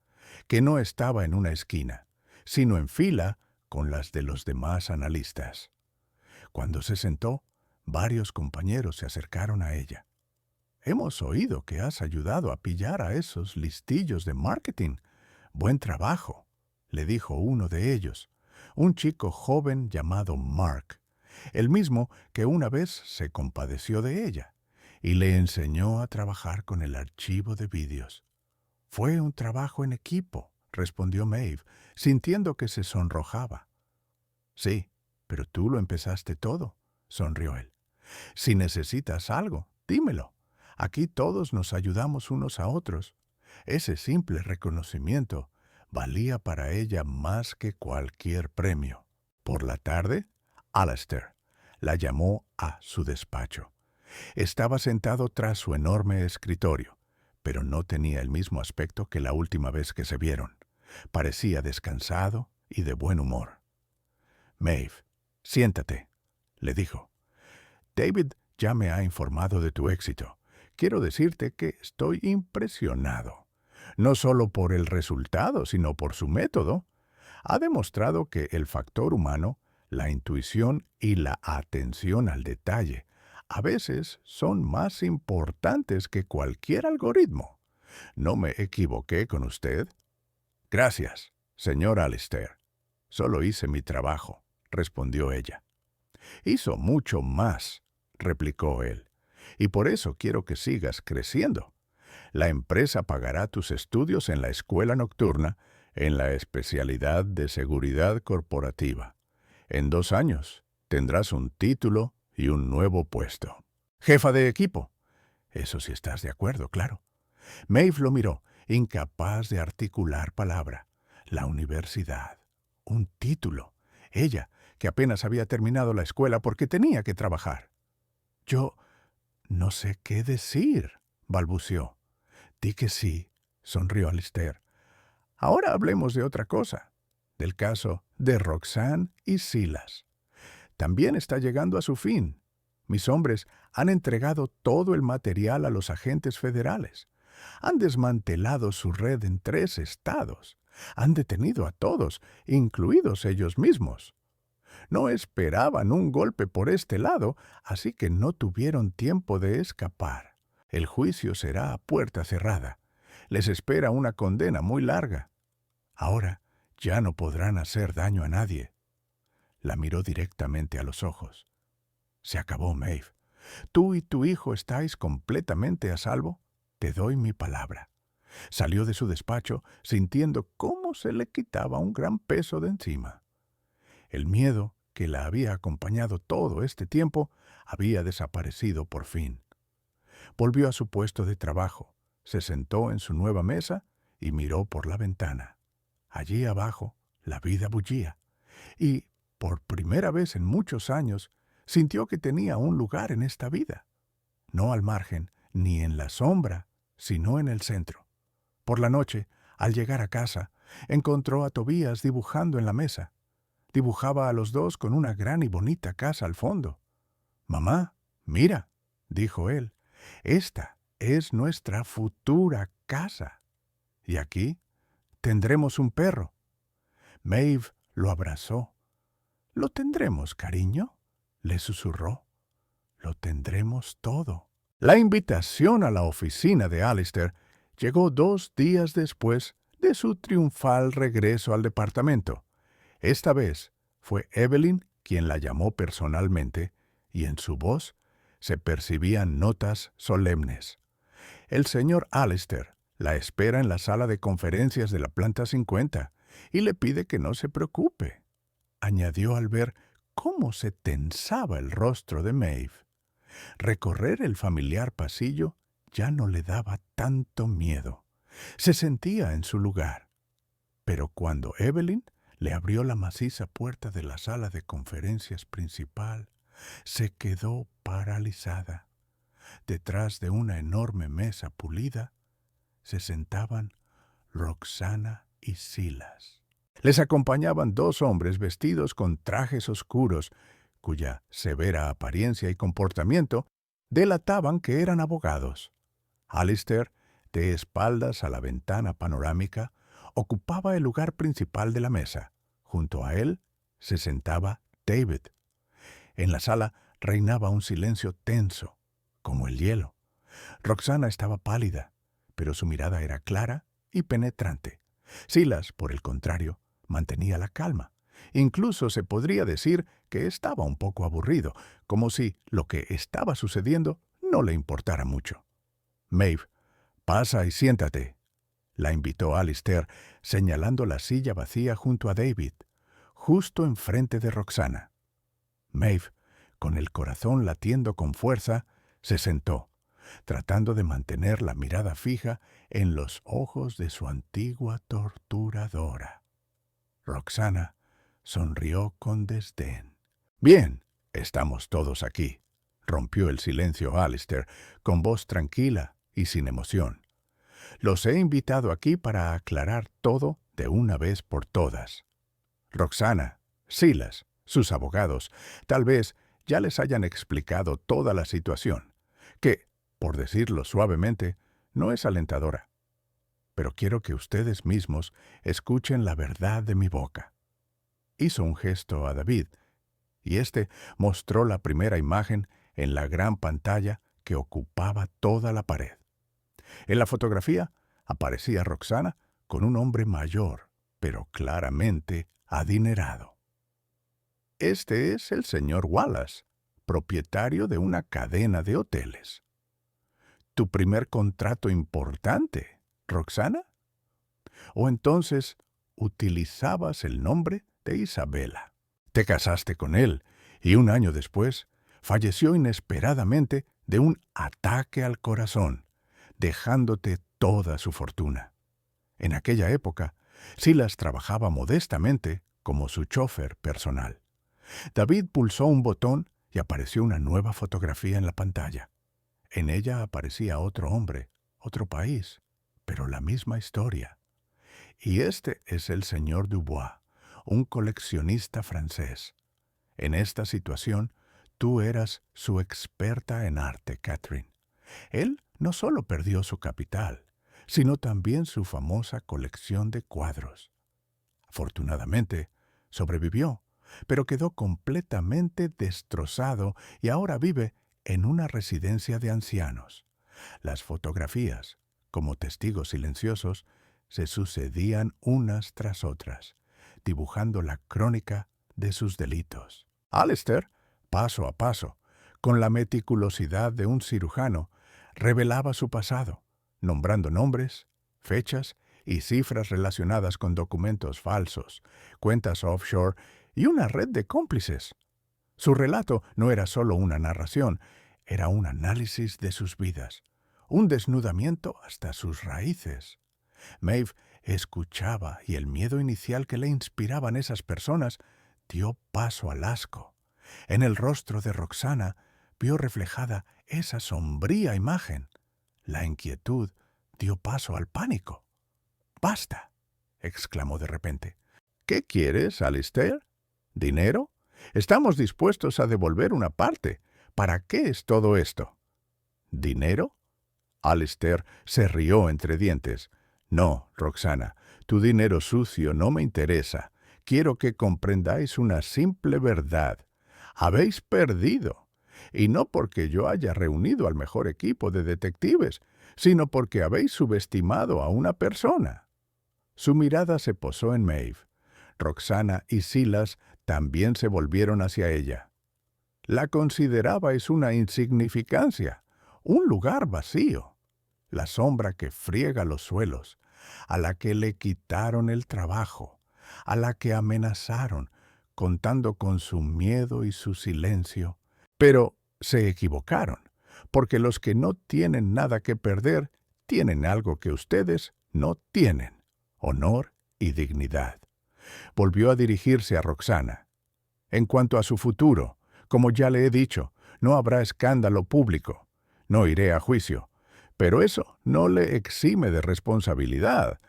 que no estaba en una esquina, sino en fila con las de los demás analistas. Cuando se sentó, varios compañeros se acercaron a ella. «Hemos oído que has ayudado a pillar a esos listillos de marketing. Buen trabajo», le dijo uno de ellos, un chico joven llamado Mark, el mismo que una vez se compadeció de ella y le enseñó a trabajar con el archivo de vídeos. «Fue un trabajo en equipo», respondió Maeve, sintiendo que se sonrojaba. «Sí, pero tú lo empezaste todo», sonrió él. «Si necesitas algo, dímelo. Aquí todos nos ayudamos unos a otros». Ese simple reconocimiento valía para ella más que cualquier premio. Por la tarde, Alistair la llamó a su despacho. Estaba sentado tras su enorme escritorio, pero no tenía el mismo aspecto que la última vez que se vieron. Parecía descansado y de buen humor. «Maeve, siéntate», le dijo. «David ya me ha informado de tu éxito. Quiero decirte que estoy impresionado. No solo por el resultado, sino por su método. Ha demostrado que el factor humano, la intuición y la atención al detalle a veces son más importantes que cualquier algoritmo. ¿No me equivoqué con usted?» «Gracias, señor Alistair. Solo hice mi trabajo», respondió ella. «Hizo mucho más», replicó él, «y por eso quiero que sigas creciendo. La empresa pagará tus estudios en la escuela nocturna en la especialidad de seguridad corporativa. En 2 años tendrás un título y un nuevo puesto. Jefa de equipo. Eso si estás de acuerdo, claro». Maeve lo miró, incapaz de articular palabra. La universidad. Un título. Ella, que apenas había terminado la escuela porque tenía que trabajar. «Yo no sé qué decir», balbuceó. «Di que sí», sonrió Alistair. «Ahora hablemos de otra cosa, del caso de Roxanne y Silas. También está llegando a su fin. Mis hombres han entregado todo el material a los agentes federales. Han desmantelado su red en 3 estados. Han detenido a todos, incluidos ellos mismos. No esperaban un golpe por este lado, así que no tuvieron tiempo de escapar. El juicio será a puerta cerrada. Les espera una condena muy larga. Ahora ya no podrán hacer daño a nadie». La miró directamente a los ojos. «Se acabó, Maeve. Tú y tu hijo estáis completamente a salvo. Te doy mi palabra». Salió de su despacho sintiendo cómo se le quitaba un gran peso de encima. El miedo que la había acompañado todo este tiempo había desaparecido por fin. Volvió a su puesto de trabajo, se sentó en su nueva mesa y miró por la ventana. Allí abajo la vida bullía, y, por primera vez en muchos años, sintió que tenía un lugar en esta vida. No al margen, ni en la sombra, sino en el centro. Por la noche, al llegar a casa, encontró a Tobías dibujando en la mesa. Dibujaba a los dos con una gran y bonita casa al fondo. «Mamá, mira», dijo él, «esta es nuestra futura casa. Y aquí tendremos un perro». Maeve lo abrazó. «Lo tendremos, cariño», le susurró. «Lo tendremos todo». La invitación a la oficina de Alistair llegó 2 días después de su triunfal regreso al departamento. Esta vez fue Evelyn quien la llamó personalmente, y en su voz se percibían notas solemnes. El señor Alistair la espera en la sala de conferencias de la planta 50 y le pide que no se preocupe, añadió al ver cómo se tensaba el rostro de Maeve. Recorrer el familiar pasillo ya no le daba tanto miedo. Se sentía en su lugar. Pero cuando Evelyn le abrió la maciza puerta de la sala de conferencias principal, se quedó paralizada. Detrás de una enorme mesa pulida se sentaban Roxana y Silas. Les acompañaban 2 hombres vestidos con trajes oscuros, cuya severa apariencia y comportamiento delataban que eran abogados. Alistair, de espaldas a la ventana panorámica, ocupaba el lugar principal de la mesa. Junto a él se sentaba David. En la sala reinaba un silencio tenso, como el hielo. Roxana estaba pálida, pero su mirada era clara y penetrante. Silas, por el contrario, mantenía la calma. Incluso se podría decir que estaba un poco aburrido, como si lo que estaba sucediendo no le importara mucho. «Maeve, pasa y siéntate», la invitó Alistair, señalando la silla vacía junto a David, justo enfrente de Roxana. Maeve, con el corazón latiendo con fuerza, se sentó, tratando de mantener la mirada fija en los ojos de su antigua torturadora. Roxana sonrió con desdén. «Bien, estamos todos aquí», rompió el silencio Alistair, con voz tranquila y sin emoción. «Los he invitado aquí para aclarar todo de una vez por todas. Roxana, Silas, sus abogados, tal vez ya les hayan explicado toda la situación, que, por decirlo suavemente, no es alentadora. Pero quiero que ustedes mismos escuchen la verdad de mi boca». Hizo un gesto a David, y éste mostró la primera imagen en la gran pantalla que ocupaba toda la pared. En la fotografía aparecía Roxana con un hombre mayor, pero claramente adinerado. Este es el señor Wallace, propietario de una cadena de hoteles. ¿Tu primer contrato importante, Roxana? ¿O entonces utilizabas el nombre de Isabela? Te casaste con él y 1 año después falleció inesperadamente de un ataque al corazón, dejándote toda su fortuna. En aquella época, Silas trabajaba modestamente como su chofer personal. David pulsó un botón y apareció una nueva fotografía en la pantalla. En ella aparecía otro hombre, otro país, pero la misma historia. Y este es el señor Dubois, un coleccionista francés. En esta situación, tú eras su experta en arte, Catherine. Él no solo perdió su capital, sino también su famosa colección de cuadros. Afortunadamente, sobrevivió, pero quedó completamente destrozado y ahora vive en una residencia de ancianos. Las fotografías, como testigos silenciosos, se sucedían unas tras otras, dibujando la crónica de sus delitos. Alistair, paso a paso, con la meticulosidad de un cirujano, revelaba su pasado, nombrando nombres, fechas y cifras relacionadas con documentos falsos, cuentas offshore y una red de cómplices. Su relato no era solo una narración, era un análisis de sus vidas, un desnudamiento hasta sus raíces. Maeve escuchaba y el miedo inicial que le inspiraban esas personas dio paso al asco. En el rostro de Roxana vio reflejada esa sombría imagen. La inquietud dio paso al pánico. «¡Basta!», exclamó de repente. «¿Qué quieres, Alistair? ¿Dinero? Estamos dispuestos a devolver una parte. ¿Para qué es todo esto?» «¿Dinero?». Alistair se rió entre dientes. «No, Roxana, tu dinero sucio no me interesa. Quiero que comprendáis una simple verdad. Habéis perdido. Y no porque yo haya reunido al mejor equipo de detectives, sino porque habéis subestimado a una persona». Su mirada se posó en Maeve. Roxana y Silas también se volvieron hacia ella. La considerabais una insignificancia, un lugar vacío, la sombra que friega los suelos, a la que le quitaron el trabajo, a la que amenazaron, contando con su miedo y su silencio. Pero se equivocaron, porque los que no tienen nada que perder tienen algo que ustedes no tienen: honor y dignidad. Volvió a dirigirse a Roxana. «En cuanto a su futuro, como ya le he dicho, no habrá escándalo público. No iré a juicio. Pero eso no le exime de responsabilidad.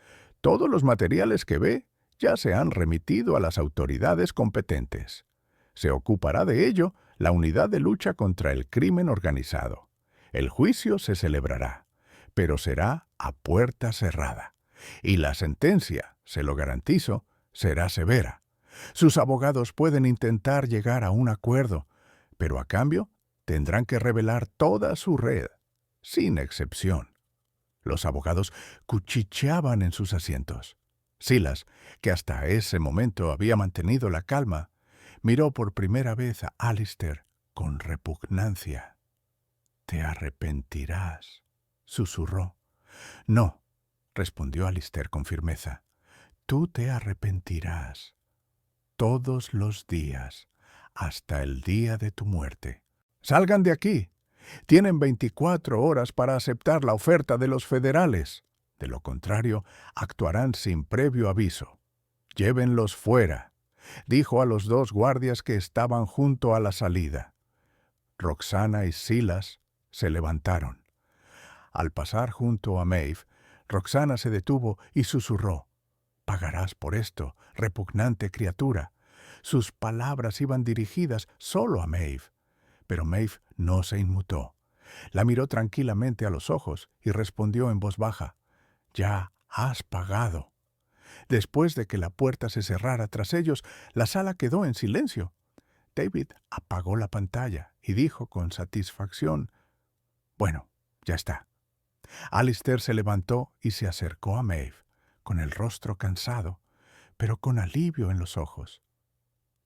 Todos los materiales que ve ya se han remitido a las autoridades competentes. Se ocupará de ello la Unidad de Lucha contra el Crimen Organizado. El juicio se celebrará, pero será a puerta cerrada. Y la sentencia, se lo garantizo, será severa. Sus abogados pueden intentar llegar a un acuerdo, pero a cambio tendrán que revelar toda su red, sin excepción». Los abogados cuchicheaban en sus asientos. Silas, que hasta ese momento había mantenido la calma, miró por primera vez a Alistair con repugnancia. «Te arrepentirás», susurró. «No», respondió Alistair con firmeza. «Tú te arrepentirás todos los días, hasta el día de tu muerte. Salgan de aquí. Tienen 24 horas para aceptar la oferta de los federales. De lo contrario, actuarán sin previo aviso. Llévenlos fuera», dijo a los 2 guardias que estaban junto a la salida. Roxana y Silas se levantaron. Al pasar junto a Maeve, Roxana se detuvo y susurró: «Pagarás por esto, repugnante criatura». Sus palabras iban dirigidas solo a Maeve, pero Maeve no se inmutó. La miró tranquilamente a los ojos y respondió en voz baja: «Ya has pagado». Después de que la puerta se cerrara tras ellos, la sala quedó en silencio. David apagó la pantalla y dijo con satisfacción: «Bueno, ya está». Alistair se levantó y se acercó a Maeve, con el rostro cansado, pero con alivio en los ojos.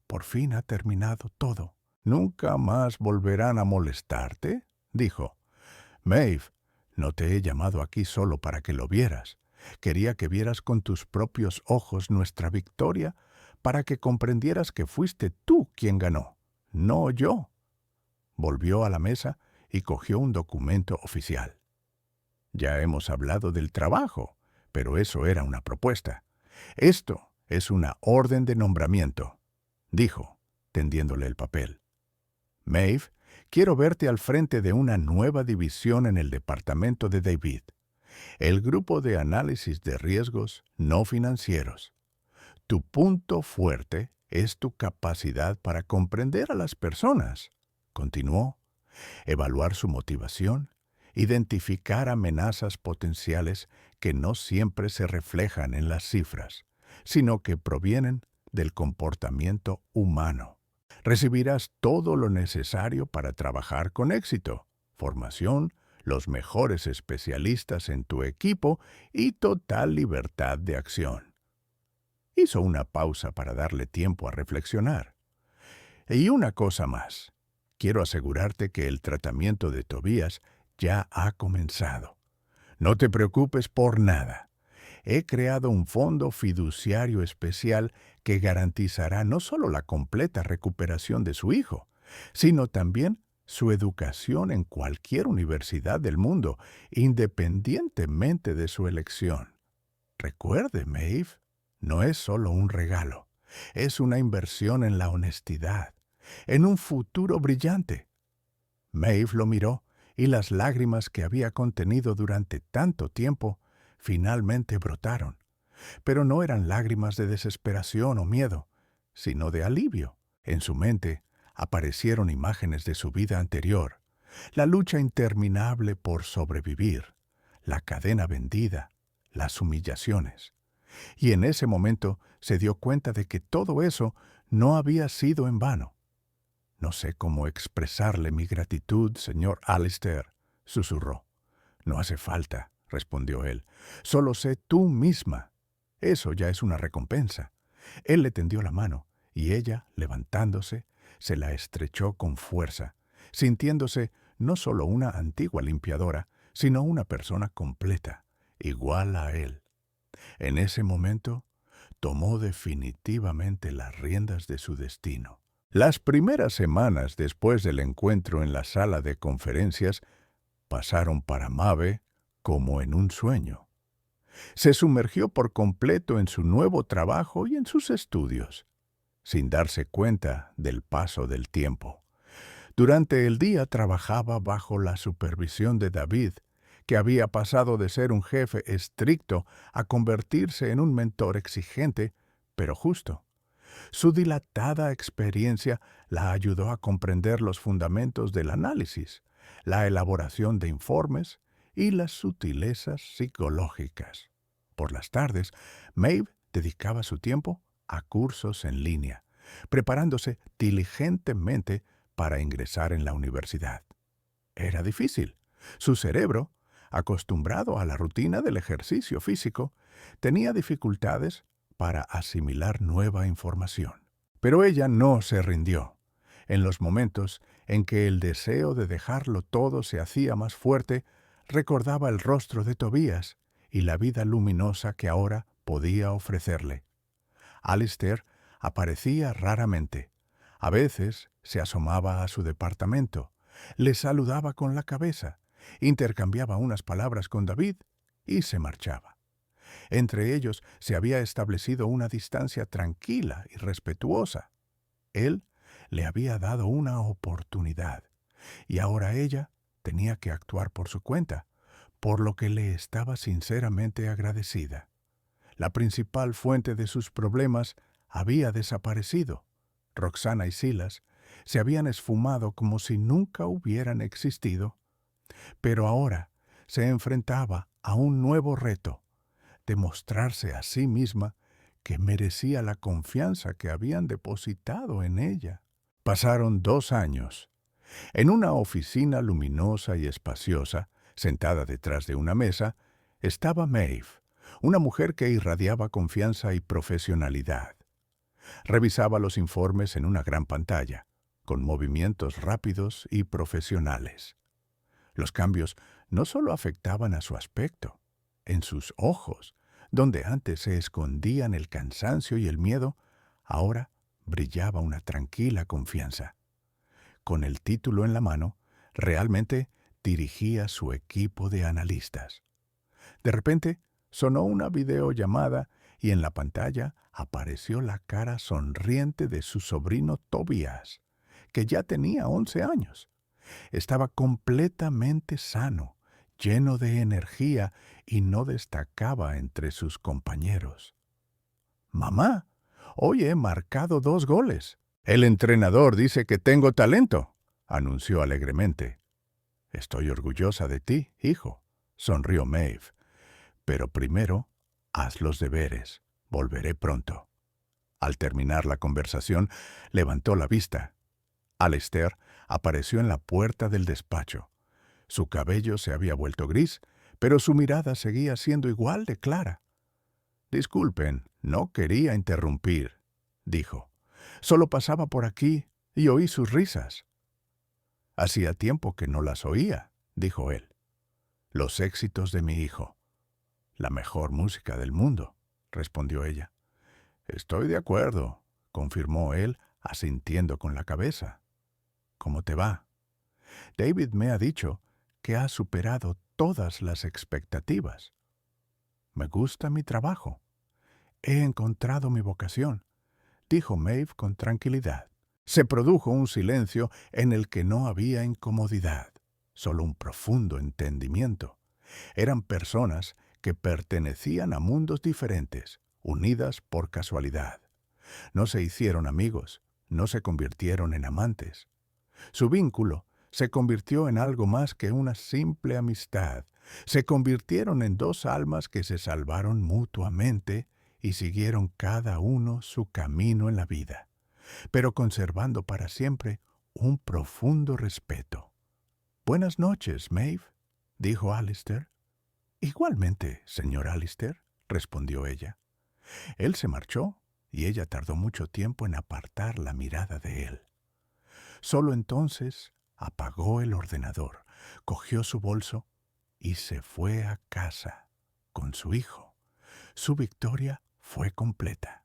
«Por fin ha terminado todo. ¿Nunca más volverán a molestarte?», dijo. «Maeve, no te he llamado aquí solo para que lo vieras. Quería que vieras con tus propios ojos nuestra victoria, para que comprendieras que fuiste tú quien ganó, no yo». Volvió a la mesa y cogió un documento oficial. «Ya hemos hablado del trabajo, pero eso era una propuesta. Esto es una orden de nombramiento», dijo, tendiéndole el papel. «Maeve, quiero verte al frente de una nueva división en el departamento de David, el grupo de análisis de riesgos no financieros. Tu punto fuerte es tu capacidad para comprender a las personas», continuó, «evaluar su motivación, identificar amenazas potenciales que no siempre se reflejan en las cifras, sino que provienen del comportamiento humano. Recibirás todo lo necesario para trabajar con éxito: formación, los mejores especialistas en tu equipo y total libertad de acción». Hizo una pausa para darle tiempo a reflexionar. «Y una cosa más. Quiero asegurarte que el tratamiento de Tobías ya ha comenzado. No te preocupes por nada. He creado un fondo fiduciario especial que garantizará no solo la completa recuperación de su hijo, sino también su educación en cualquier universidad del mundo, independientemente de su elección. Recuerde, Maeve, no es solo un regalo, es una inversión en la honestidad, en un futuro brillante». Maeve lo miró y las lágrimas que había contenido durante tanto tiempo finalmente brotaron. Pero no eran lágrimas de desesperación o miedo, sino de alivio. En su mente aparecieron imágenes de su vida anterior, la lucha interminable por sobrevivir, la cadena vendida, las humillaciones. Y en ese momento se dio cuenta de que todo eso no había sido en vano. «No sé cómo expresarle mi gratitud, señor Alistair», susurró. «No hace falta», respondió él. «Solo sé tú misma. Eso ya es una recompensa». Él le tendió la mano, y ella, levantándose, se la estrechó con fuerza, sintiéndose no solo una antigua limpiadora, sino una persona completa, igual a él. En ese momento, tomó definitivamente las riendas de su destino. Las primeras semanas después del encuentro en la sala de conferencias pasaron para Maeve como en un sueño. Se sumergió por completo en su nuevo trabajo y en sus estudios, sin darse cuenta del paso del tiempo. Durante el día trabajaba bajo la supervisión de David, que había pasado de ser un jefe estricto a convertirse en un mentor exigente, pero justo. Su dilatada experiencia la ayudó a comprender los fundamentos del análisis, la elaboración de informes y las sutilezas psicológicas. Por las tardes, Maeve dedicaba su tiempo a cursos en línea, preparándose diligentemente para ingresar en la universidad. Era difícil. Su cerebro, acostumbrado a la rutina del ejercicio físico, tenía dificultades para asimilar nueva información. Pero ella no se rindió. En los momentos en que el deseo de dejarlo todo se hacía más fuerte, recordaba el rostro de Tobías y la vida luminosa que ahora podía ofrecerle. Alistair aparecía raramente. A veces se asomaba a su departamento, le saludaba con la cabeza, intercambiaba unas palabras con David y se marchaba. Entre ellos se había establecido una distancia tranquila y respetuosa. Él le había dado una oportunidad, y ahora ella tenía que actuar por su cuenta, por lo que le estaba sinceramente agradecida. La principal fuente de sus problemas había desaparecido. Roxana y Silas se habían esfumado como si nunca hubieran existido, pero ahora se enfrentaba a un nuevo reto: demostrarse a sí misma que merecía la confianza que habían depositado en ella. Pasaron 2 años. En una oficina luminosa y espaciosa, sentada detrás de una mesa, estaba Maeve, una mujer que irradiaba confianza y profesionalidad. Revisaba los informes en una gran pantalla, con movimientos rápidos y profesionales. Los cambios no solo afectaban a su aspecto. En sus ojos, donde antes se escondían el cansancio y el miedo, ahora brillaba una tranquila confianza. Con el título en la mano, realmente dirigía su equipo de analistas. De repente, sonó una videollamada y en la pantalla apareció la cara sonriente de su sobrino Tobías, que ya tenía 11 años. Estaba completamente sano, lleno de energía y no destacaba entre sus compañeros. «Mamá, hoy he marcado 2 goles. El entrenador dice que tengo talento», anunció alegremente. «Estoy orgullosa de ti, hijo», sonrió Maeve. «Pero primero, haz los deberes. Volveré pronto». Al terminar la conversación, levantó la vista. Alistair apareció en la puerta del despacho. Su cabello se había vuelto gris, pero su mirada seguía siendo igual de clara. «Disculpen, no quería interrumpir», dijo. «Solo pasaba por aquí y oí sus risas». «Hacía tiempo que no las oía», dijo él. «Los éxitos de mi hijo. La mejor música del mundo», respondió ella. «Estoy de acuerdo», confirmó él, asintiendo con la cabeza. «¿Cómo te va?» «David me ha dicho que has superado todas las expectativas». «Me gusta mi trabajo. He encontrado mi vocación», dijo Maeve con tranquilidad. Se produjo un silencio en el que no había incomodidad. solo un profundo entendimiento. Eran personas que pertenecían a mundos diferentes, unidas por casualidad. No se hicieron amigos, no se convirtieron en amantes. Su vínculo se convirtió en algo más que una simple amistad. Se convirtieron en dos almas que se salvaron mutuamente y siguieron cada uno su camino en la vida, pero conservando para siempre un profundo respeto. «Buenas noches, Maeve», dijo Alistair. «Igualmente, señor Alistair», respondió ella. Él se marchó y ella tardó mucho tiempo en apartar la mirada de él. Solo entonces apagó el ordenador, cogió su bolso y se fue a casa con su hijo. Su victoria fue completa.